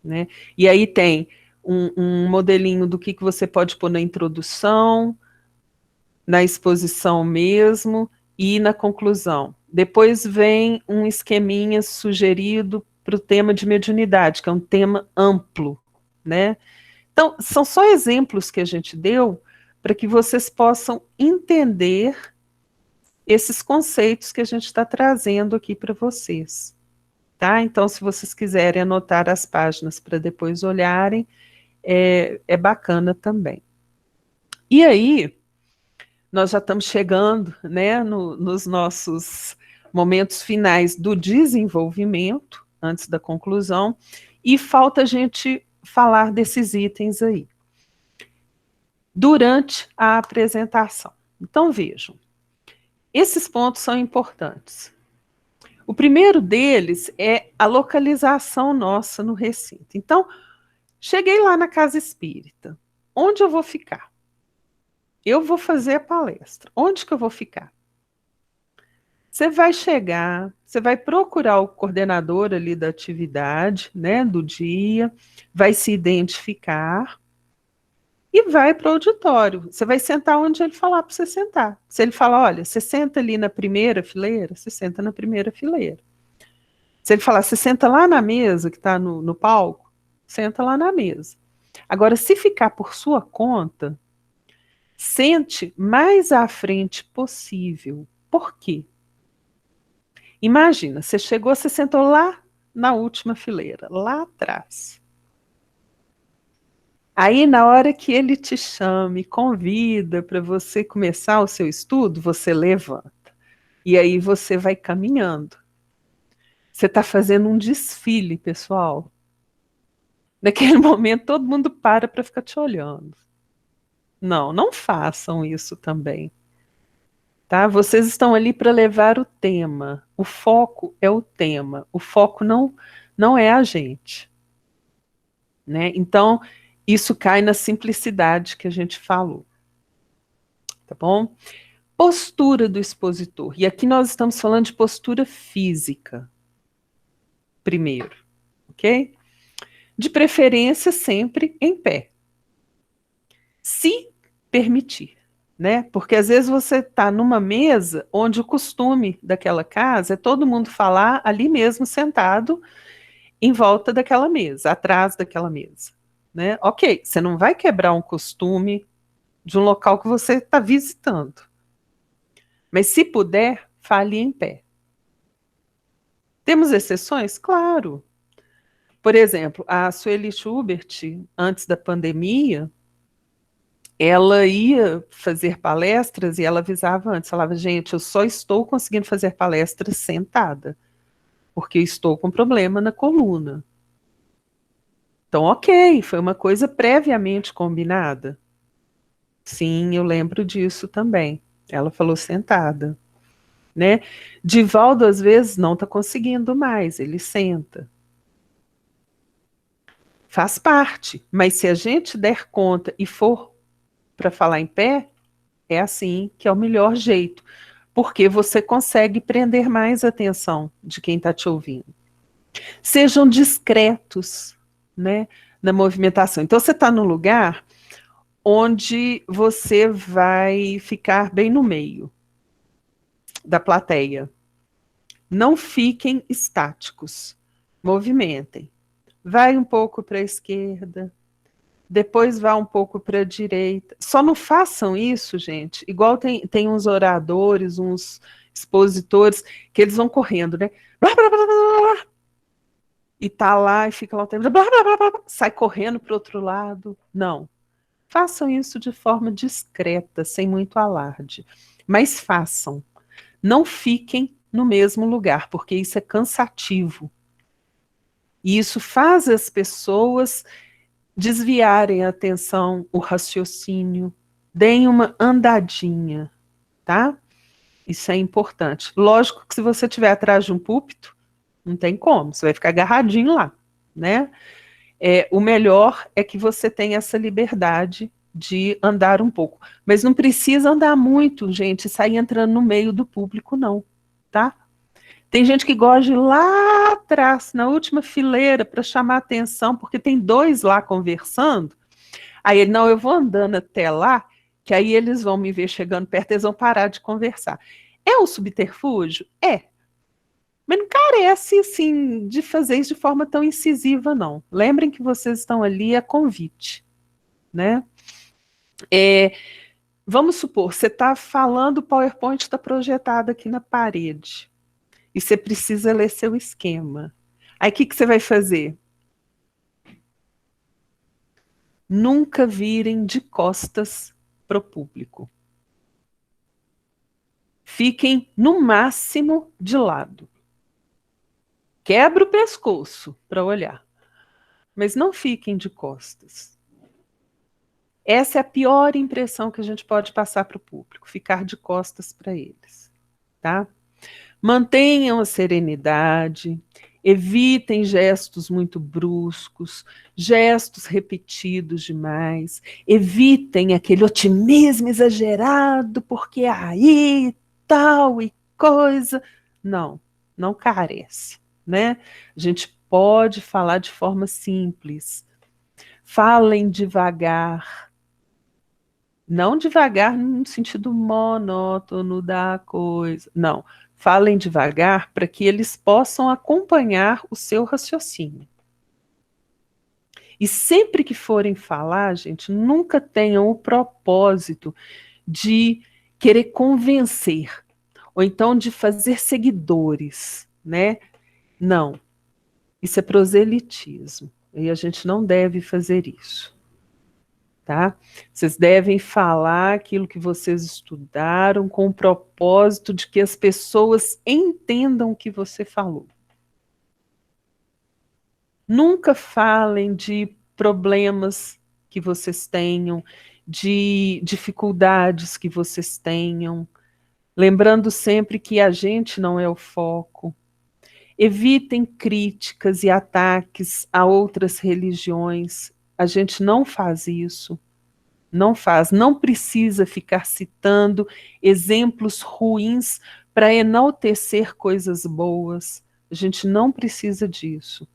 Né? E aí tem um modelinho do que você pode pôr na introdução, na exposição mesmo e na conclusão. Depois vem um esqueminha sugerido para o tema de mediunidade, que é um tema amplo, né? Então, são só exemplos que a gente deu para que vocês possam entender esses conceitos que a gente está trazendo aqui para vocês. Tá? Então, se vocês quiserem anotar as páginas para depois olharem, é bacana também. E aí, nós já estamos chegando, né, nos nossos momentos finais do desenvolvimento, antes da conclusão, e falta a gente falar desses itens aí, durante a apresentação. Então, vejam, esses pontos são importantes. O primeiro deles é a localização nossa no recinto. Então, cheguei lá na casa espírita. Onde eu vou ficar? Eu vou fazer a palestra. Onde que eu vou ficar? Você vai chegar, você vai procurar o coordenador ali da atividade, né, do dia, vai se identificar e vai para o auditório. Você vai sentar onde ele falar para você sentar. Se ele falar, olha, você senta ali na primeira fileira, você senta na primeira fileira. Se ele falar, você senta lá na mesa que está no palco, senta lá na mesa. Agora, se ficar por sua conta, sente mais à frente possível. Por quê? Imagina, você chegou, você sentou lá na última fileira, lá atrás. Aí, na hora que ele te chama e convida para você começar o seu estudo, você levanta. E aí você vai caminhando. Você está fazendo um desfile, pessoal. Naquele momento, todo mundo para ficar te olhando. Não, não façam isso também. Tá? Vocês estão ali para levar o tema. O foco é o tema. O foco não é a gente. Né? Então, isso cai na simplicidade que a gente falou. Tá bom? Postura do expositor. E aqui nós estamos falando de postura física. Primeiro. Ok? De preferência, sempre em pé. Se permitir. Né? Porque às vezes você está numa mesa onde o costume daquela casa é todo mundo falar ali mesmo sentado em volta daquela mesa, atrás daquela mesa. Né? Ok, você não vai quebrar um costume de um local que você está visitando. Mas se puder, fale em pé. Temos exceções? Claro. Por exemplo, a Sueli Schubert, antes da pandemia, ela ia fazer palestras e ela avisava antes, falava, gente, eu só estou conseguindo fazer palestras sentada, porque eu estou com problema na coluna. Então, ok, foi uma coisa previamente combinada. Sim, eu lembro disso também. Ela falou sentada. Né? Divaldo, às vezes, não está conseguindo mais, ele senta. Faz parte, mas se a gente der conta e for para falar em pé, é assim que é o melhor jeito, porque você consegue prender mais a atenção de quem está te ouvindo. Sejam discretos, né, na movimentação. Então, você está num lugar onde você vai ficar bem no meio da plateia. Não fiquem estáticos, movimentem. Vai um pouco para a esquerda, depois vá um pouco para a direita. Só não façam isso, gente, igual tem uns oradores, uns expositores, que eles vão correndo, né? Blá, blá, blá, blá, blá, e tá lá e fica lá o tempo, blá, blá, blá, blá, sai correndo para o outro lado. Não. Façam isso de forma discreta, sem muito alarde. Mas façam. Não fiquem no mesmo lugar, porque isso é cansativo. E isso faz as pessoas desviarem a atenção, o raciocínio, deem uma andadinha, tá? Isso é importante. Lógico que se você estiver atrás de um púlpito, não tem como, você vai ficar agarradinho lá, né? O melhor é que você tenha essa liberdade de andar um pouco. Mas não precisa andar muito, gente, e sair entrando no meio do público, não, tá? Tem gente que gosta de ir lá atrás, na última fileira, para chamar atenção, porque tem dois lá conversando. Aí ele, não, eu vou andando até lá, que aí eles vão me ver chegando perto, eles vão parar de conversar. É um subterfúgio? É. Mas não carece, assim, de fazer isso de forma tão incisiva, não. Lembrem que vocês estão ali a convite, né? Vamos supor, você está falando, o PowerPoint está projetado aqui na parede. E você precisa ler seu esquema. Aí o que você vai fazer? nunca virem de costas para o público. Fiquem, no máximo, de lado. Quebra o pescoço para olhar, mas não fiquem de costas. Essa é a pior impressão que a gente pode passar para o público, ficar de costas para eles, tá? Mantenham a serenidade, evitem gestos muito bruscos, gestos repetidos demais, evitem aquele otimismo exagerado, porque aí tal e coisa. Não, não carece, né? A gente pode falar de forma simples. Falem devagar. Não devagar no sentido monótono da coisa. Não. Falem devagar para que eles possam acompanhar o seu raciocínio. E sempre que forem falar, gente, nunca tenham o propósito de querer convencer, ou então de fazer seguidores, né? Não. Isso é proselitismo. E a gente não deve fazer isso. Tá? Vocês devem falar aquilo que vocês estudaram com o propósito de que as pessoas entendam o que você falou. Nunca falem de problemas que vocês tenham, de dificuldades que vocês tenham, lembrando sempre que a gente não é o foco. Evitem críticas e ataques a outras religiões. A gente não faz isso. Não faz, não precisa ficar citando exemplos ruins para enaltecer coisas boas. A gente não precisa disso.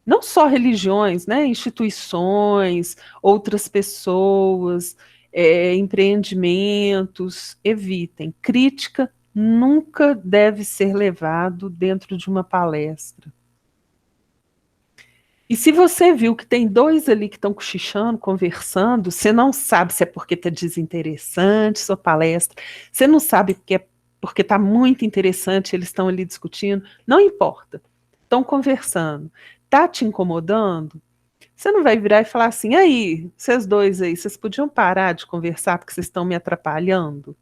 Não só religiões, né? Instituições, outras pessoas, empreendimentos, evitem. Crítica nunca deve ser levado dentro de uma palestra. E se você viu que tem dois ali que estão cochichando, conversando, você não sabe se é porque está desinteressante sua palestra, você não sabe porque está muito interessante, eles estão ali discutindo, não importa. Estão conversando. Está te incomodando? Você não vai virar e falar assim, aí, vocês dois aí, vocês podiam parar de conversar porque vocês estão me atrapalhando?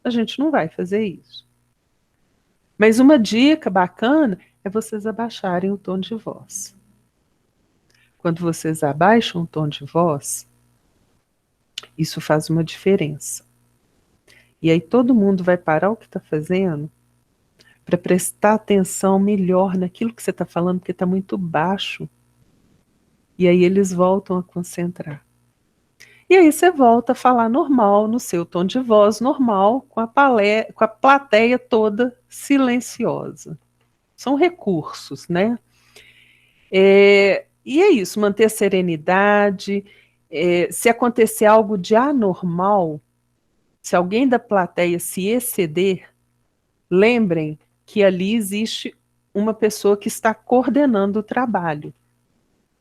A gente não vai fazer isso. Mas uma dica bacana é vocês abaixarem o tom de voz. Quando vocês abaixam o tom de voz, isso faz uma diferença. E aí todo mundo vai parar o que está fazendo para prestar atenção melhor naquilo que você está falando, porque está muito baixo. E aí eles voltam a concentrar. E aí você volta a falar normal, no seu tom de voz normal, com a plateia toda silenciosa. São recursos, né? E é isso, manter a serenidade. Se acontecer algo de anormal, se alguém da plateia se exceder, lembrem que ali existe uma pessoa que está coordenando o trabalho.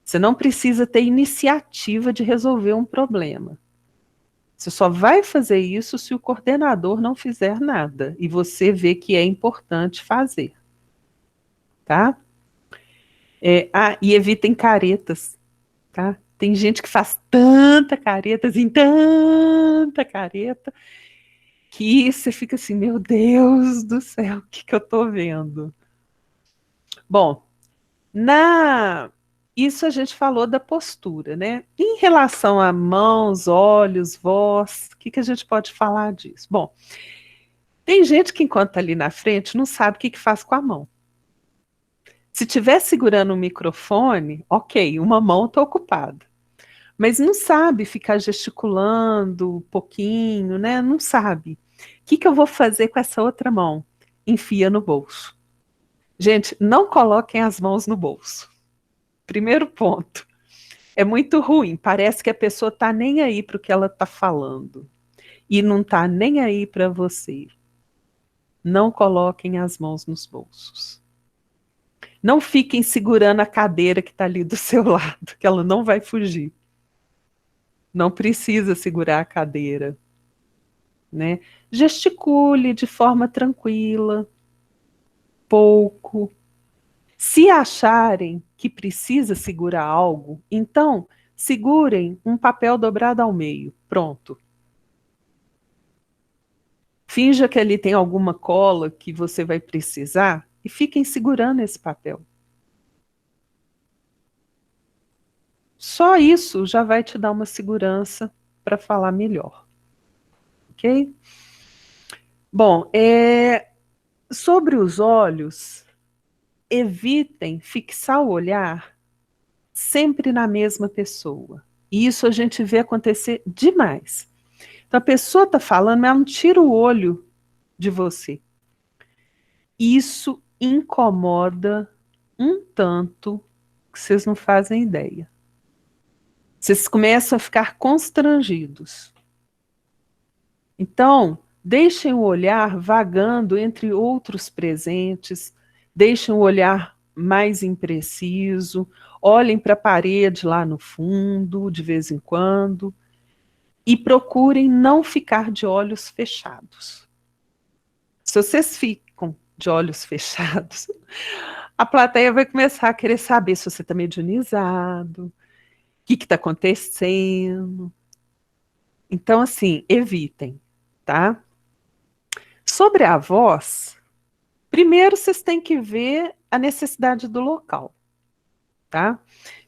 Você não precisa ter iniciativa de resolver um problema. Você só vai fazer isso se o coordenador não fizer nada e você vê que é importante fazer. Tá? E evitem caretas, tá? Tem gente que faz tanta careta, assim, tanta careta, que você fica assim, meu Deus do céu, o que eu tô vendo? Bom, isso a gente falou da postura, né? Em relação a mãos, olhos, voz, o que a gente pode falar disso? Bom, tem gente que enquanto está ali na frente não sabe o que faz com a mão. Se estiver segurando o microfone, ok, uma mão está ocupada. Mas não sabe ficar gesticulando um pouquinho, né? Não sabe. O que eu vou fazer com essa outra mão? Enfia no bolso. Gente, não coloquem as mãos no bolso. Primeiro ponto. É muito ruim. Parece que a pessoa está nem aí para o que ela está falando. E não está nem aí para você. Não coloquem as mãos nos bolsos. Não fiquem segurando a cadeira que está ali do seu lado, que ela não vai fugir. Não precisa segurar a cadeira, né? Gesticule de forma tranquila, pouco. Se acharem que precisa segurar algo, então segurem um papel dobrado ao meio. Pronto. Finja que ali tem alguma cola que você vai precisar e fiquem segurando esse papel. Só isso já vai te dar uma segurança para falar melhor. Ok? Bom, sobre os olhos, evitem fixar o olhar sempre na mesma pessoa. E isso a gente vê acontecer demais. Então a pessoa está falando, mas ela não tira o olho de você. Isso incomoda um tanto que vocês não fazem ideia. Vocês começam a ficar constrangidos. Então, deixem o olhar vagando entre outros presentes, deixem o olhar mais impreciso, olhem para a parede lá no fundo, de vez em quando, e procurem não ficar de olhos fechados. Se vocês ficam de olhos fechados, a plateia vai começar a querer saber se você está mediunizado, o que está acontecendo. Então, assim, evitem, tá? Sobre a voz, primeiro vocês têm que ver a necessidade do local, tá?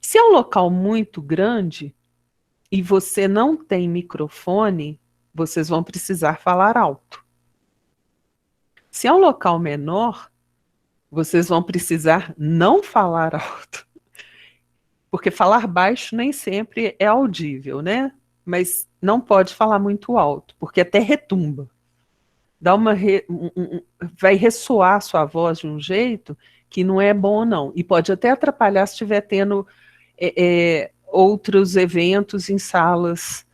Se é um local muito grande e você não tem microfone, vocês vão precisar falar alto. Se é um local menor, vocês vão precisar não falar alto. Porque falar baixo nem sempre é audível, né? Mas não pode falar muito alto, porque até retumba. Dá vai ressoar a sua voz de um jeito que não é bom, não. E pode até atrapalhar se estiver tendo outros eventos em salas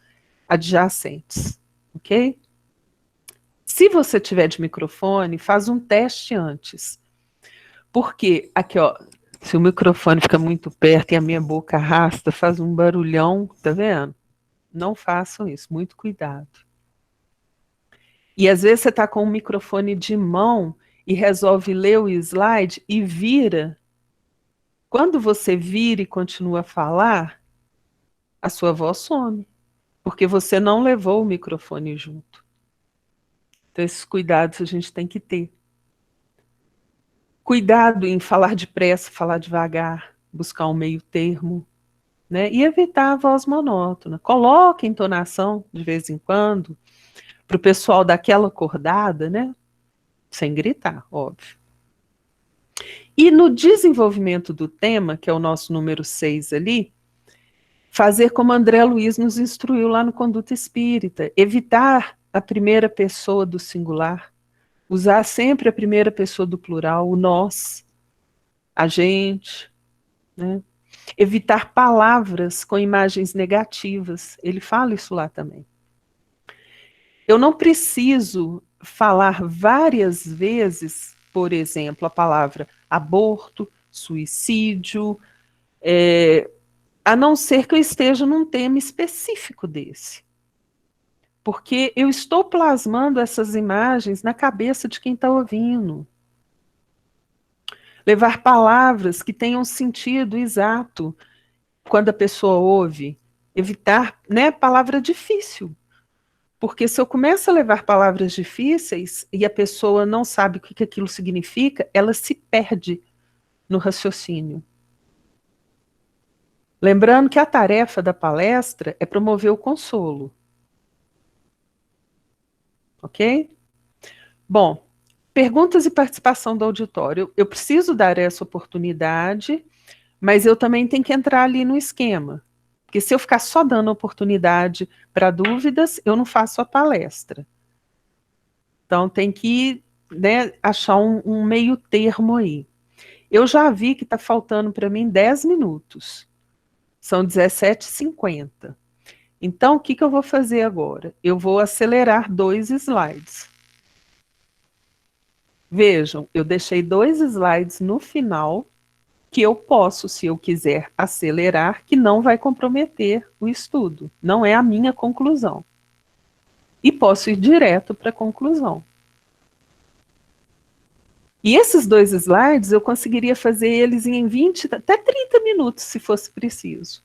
adjacentes, ok? Se você tiver de microfone, faz um teste antes. Porque, aqui, ó, se o microfone fica muito perto e a minha boca arrasta, faz um barulhão, tá vendo? Não façam isso, muito cuidado. E às vezes você está com um microfone de mão e resolve ler o slide e vira. Quando você vira e continua a falar, a sua voz some, porque você não levou o microfone junto. Então esses cuidados a gente tem que ter. Cuidado em falar depressa, falar devagar, buscar um meio termo, né? E evitar a voz monótona. Coloque entonação de vez em quando, para o pessoal dar aquela acordada, né? Sem gritar, óbvio. E no desenvolvimento do tema, que é o nosso número 6 ali, fazer como André Luiz nos instruiu lá no Conduta Espírita, evitar a primeira pessoa do singular, usar sempre a primeira pessoa do plural, o nós, a gente, né? Evitar palavras com imagens negativas, ele fala isso lá também. Eu não preciso falar várias vezes, por exemplo, a palavra aborto, suicídio, a não ser que eu esteja num tema específico desse. Porque eu estou plasmando essas imagens na cabeça de quem está ouvindo. Levar palavras que tenham sentido exato quando a pessoa ouve. Evitar, né, palavra difícil. Porque se eu começo a levar palavras difíceis e a pessoa não sabe o que aquilo significa, ela se perde no raciocínio. Lembrando que a tarefa da palestra é promover o consolo. Ok? Bom, perguntas e participação do auditório. Eu preciso dar essa oportunidade, mas eu também tenho que entrar ali no esquema. Porque se eu ficar só dando oportunidade para dúvidas, eu não faço a palestra. Então tem que, né, achar um meio termo aí. Eu já vi que está faltando para mim 10 minutos. São 17h50. Então, o que eu vou fazer agora? Eu vou acelerar 2 slides. Vejam, eu deixei 2 slides no final, que eu posso, se eu quiser, acelerar, que não vai comprometer o estudo. Não é a minha conclusão. E posso ir direto para a conclusão. E esses 2 slides, eu conseguiria fazer eles em 20, até 30 minutos, se fosse preciso.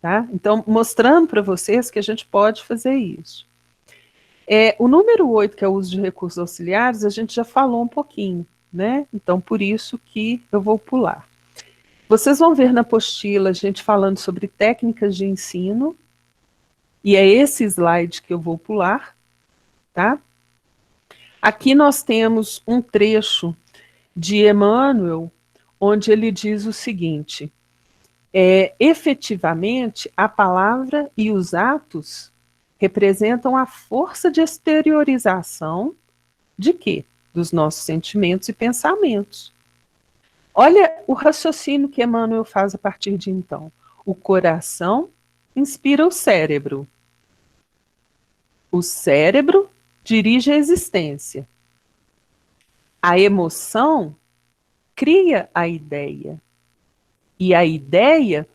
Tá? Então, mostrando para vocês que a gente pode fazer isso. O número 8, que é o uso de recursos auxiliares, a gente já falou um pouquinho, né? Então, por isso que eu vou pular. Vocês vão ver na apostila a gente falando sobre técnicas de ensino, e é esse slide que eu vou pular, tá? Aqui nós temos um trecho de Emmanuel, onde ele diz o seguinte: efetivamente, a palavra e os atos representam a força de exteriorização de quê? Dos nossos sentimentos e pensamentos. Olha o raciocínio que Emmanuel faz a partir de então. O coração inspira o cérebro. O cérebro dirige a existência. A emoção cria a ideia. E a ideia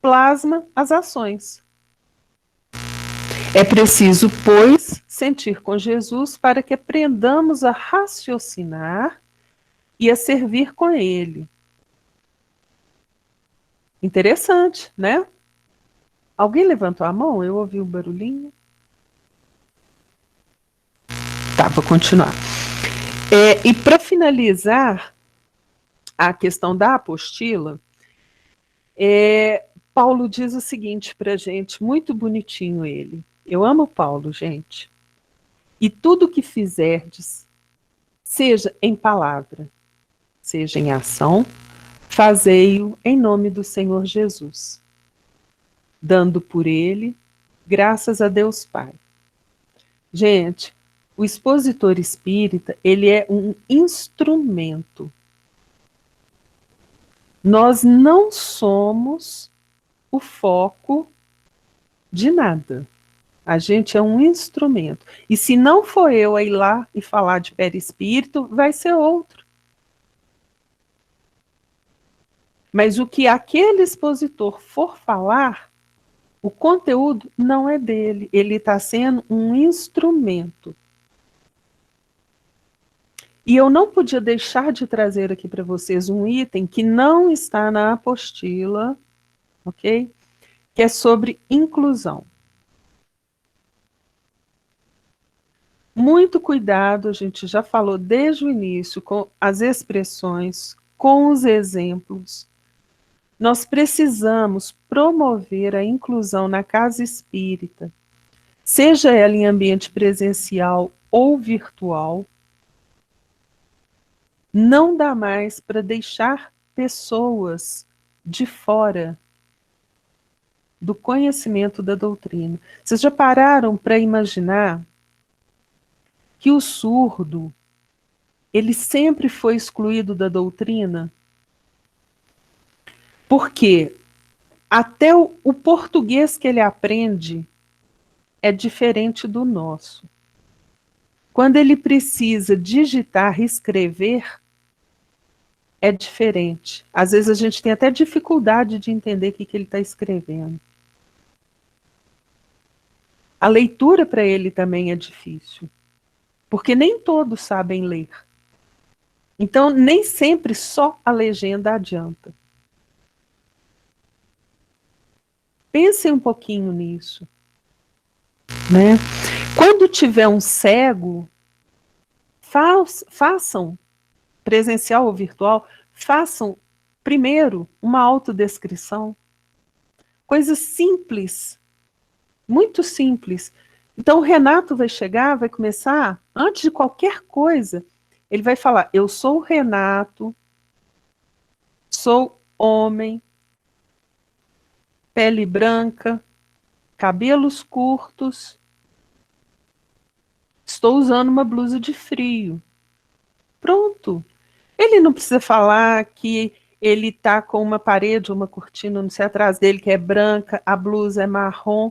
plasma as ações. É preciso, pois, sentir com Jesus para que aprendamos a raciocinar e a servir com ele. Interessante, né? Alguém levantou a mão? Eu ouvi o barulhinho. Tá, vou continuar. E para finalizar a questão da apostila, Paulo diz o seguinte para a gente, muito bonitinho ele. Eu amo Paulo, gente. E tudo que fizerdes, seja em palavra, seja em ação, fazei-o em nome do Senhor Jesus, dando por ele graças a Deus Pai. Gente, o expositor espírita, ele é um instrumento. Nós não somos o foco de nada. A gente é um instrumento. E se não for eu a ir lá e falar de perispírito, vai ser outro. Mas o que aquele expositor for falar, o conteúdo não é dele. Ele está sendo um instrumento. E eu não podia deixar de trazer aqui para vocês um item que não está na apostila, ok? Que é sobre inclusão. Muito cuidado, a gente já falou desde o início, com as expressões, com os exemplos. Nós precisamos promover a inclusão na casa espírita, seja ela em ambiente presencial ou virtual. Não dá mais para deixar pessoas de fora do conhecimento da doutrina. Vocês já pararam para imaginar que o surdo, ele sempre foi excluído da doutrina? Porque até o português que ele aprende é diferente do nosso. Quando ele precisa digitar, escrever, é diferente. Às vezes a gente tem até dificuldade de entender o que ele está escrevendo. A leitura para ele também é difícil, porque nem todos sabem ler. Então, nem sempre só a legenda adianta. Pensem um pouquinho nisso, né? Quando tiver um cego, façam, presencial ou virtual, façam primeiro uma autodescrição. Coisa simples, muito simples. Então o Renato vai chegar, vai começar, antes de qualquer coisa, ele vai falar: eu sou o Renato, sou homem, pele branca, cabelos curtos, estou usando uma blusa de frio. Pronto. Ele não precisa falar que ele está com uma parede, uma cortina, não sei, atrás dele, que é branca, a blusa é marrom.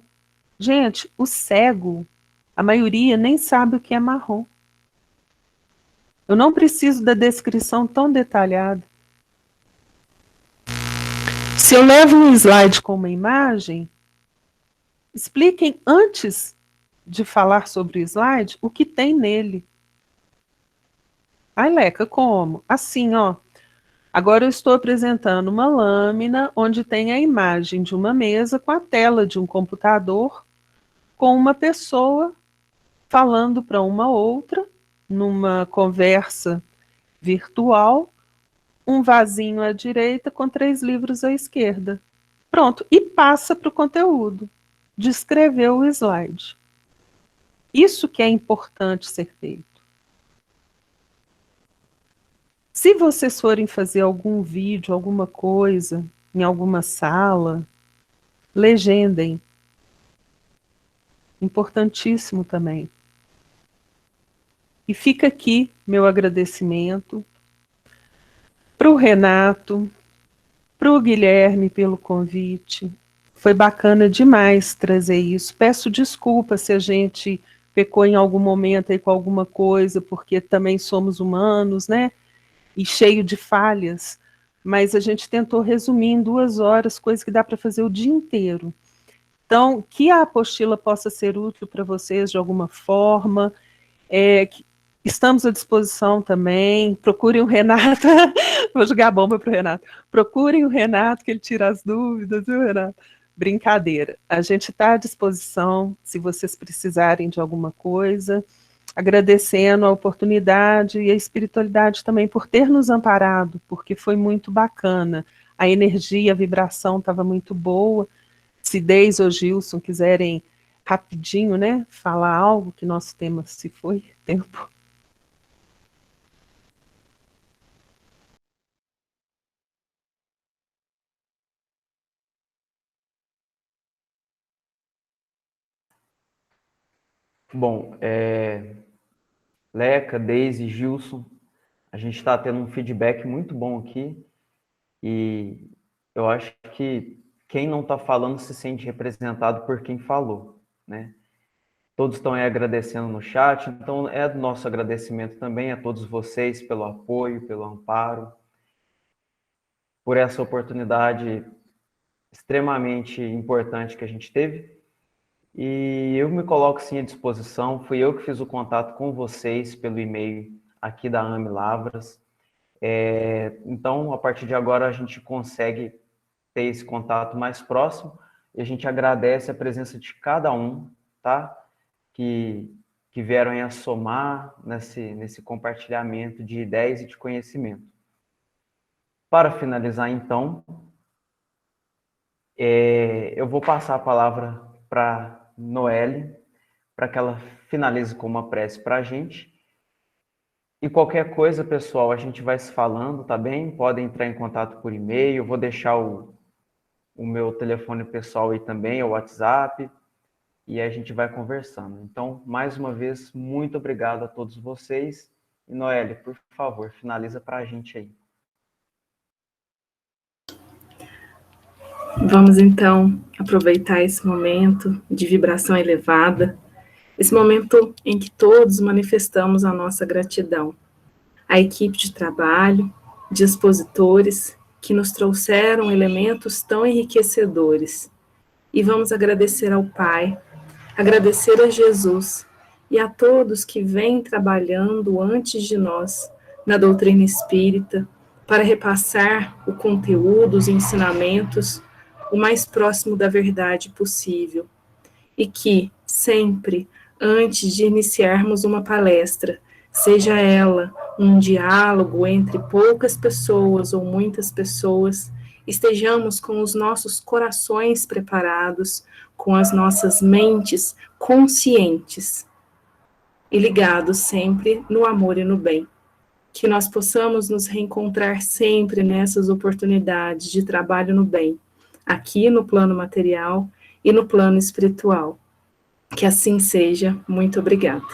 Gente, o cego, a maioria nem sabe o que é marrom. Eu não preciso da descrição tão detalhada. Se eu levo um slide com uma imagem, expliquem antes de falar sobre o slide o que tem nele. Ai, Leca, como? Assim, ó. Agora eu estou apresentando uma lâmina onde tem a imagem de uma mesa com a tela de um computador, com uma pessoa falando para uma outra, numa conversa virtual, um vasinho à direita com 3 livros à esquerda. Pronto, e passa para o conteúdo. Descreveu o slide. Isso que é importante ser feito. Se vocês forem fazer algum vídeo, alguma coisa, em alguma sala, legendem. Importantíssimo também. E fica aqui meu agradecimento para o Renato, para o Guilherme pelo convite. Foi bacana demais trazer isso. Peço desculpa se a gente pecou em algum momento aí com alguma coisa, porque também somos humanos, né? E cheio de falhas. Mas a gente tentou resumir em 2 horas, coisa que dá para fazer o dia inteiro. Então, que a apostila possa ser útil para vocês de alguma forma. Estamos à disposição também. Procurem o Renato. Vou jogar a bomba para o Renato. Procurem o Renato, que ele tira as dúvidas, viu, Renato? Brincadeira. A gente está à disposição, se vocês precisarem de alguma coisa. Agradecendo a oportunidade e a espiritualidade também por ter nos amparado, porque foi muito bacana. A energia, a vibração estava muito boa. Se Deise ou Gilson quiserem rapidinho, né, falar algo, que nosso tema se foi, tempo. Bom, Leca, Deise, Gilson, a gente está tendo um feedback muito bom aqui e eu acho que quem não está falando se sente representado por quem falou, né? Todos estão aí agradecendo no chat, então é do nosso agradecimento também a todos vocês pelo apoio, pelo amparo, por essa oportunidade extremamente importante que a gente teve. E eu me coloco sim à disposição, fui eu que fiz o contato com vocês pelo e-mail aqui da AME Lavras. Então, a partir de agora, a gente consegue ter esse contato mais próximo e a gente agradece a presença de cada um, tá? Que vieram aí a somar nesse compartilhamento de ideias e de conhecimento. Para finalizar, então, eu vou passar a palavra para Noelle, para que ela finalize com uma prece para a gente. E qualquer coisa, pessoal, a gente vai se falando, tá bem? Podem entrar em contato por e-mail, eu vou deixar o meu telefone pessoal aí também, o WhatsApp, e a gente vai conversando. Então, mais uma vez, muito obrigado a todos vocês. E Noelle, por favor, finaliza para a gente aí. Vamos, então, aproveitar esse momento de vibração elevada, esse momento em que todos manifestamos a nossa gratidão. A equipe de trabalho, de expositores, que nos trouxeram elementos tão enriquecedores. E vamos agradecer ao Pai, agradecer a Jesus e a todos que vêm trabalhando antes de nós na doutrina espírita para repassar o conteúdo, os ensinamentos, o mais próximo da verdade possível. E que, sempre, antes de iniciarmos uma palestra, seja ela um diálogo entre poucas pessoas ou muitas pessoas, estejamos com os nossos corações preparados, com as nossas mentes conscientes e ligados sempre no amor e no bem. Que nós possamos nos reencontrar sempre nessas oportunidades de trabalho no bem, aqui no plano material e no plano espiritual. Que assim seja. Muito obrigada.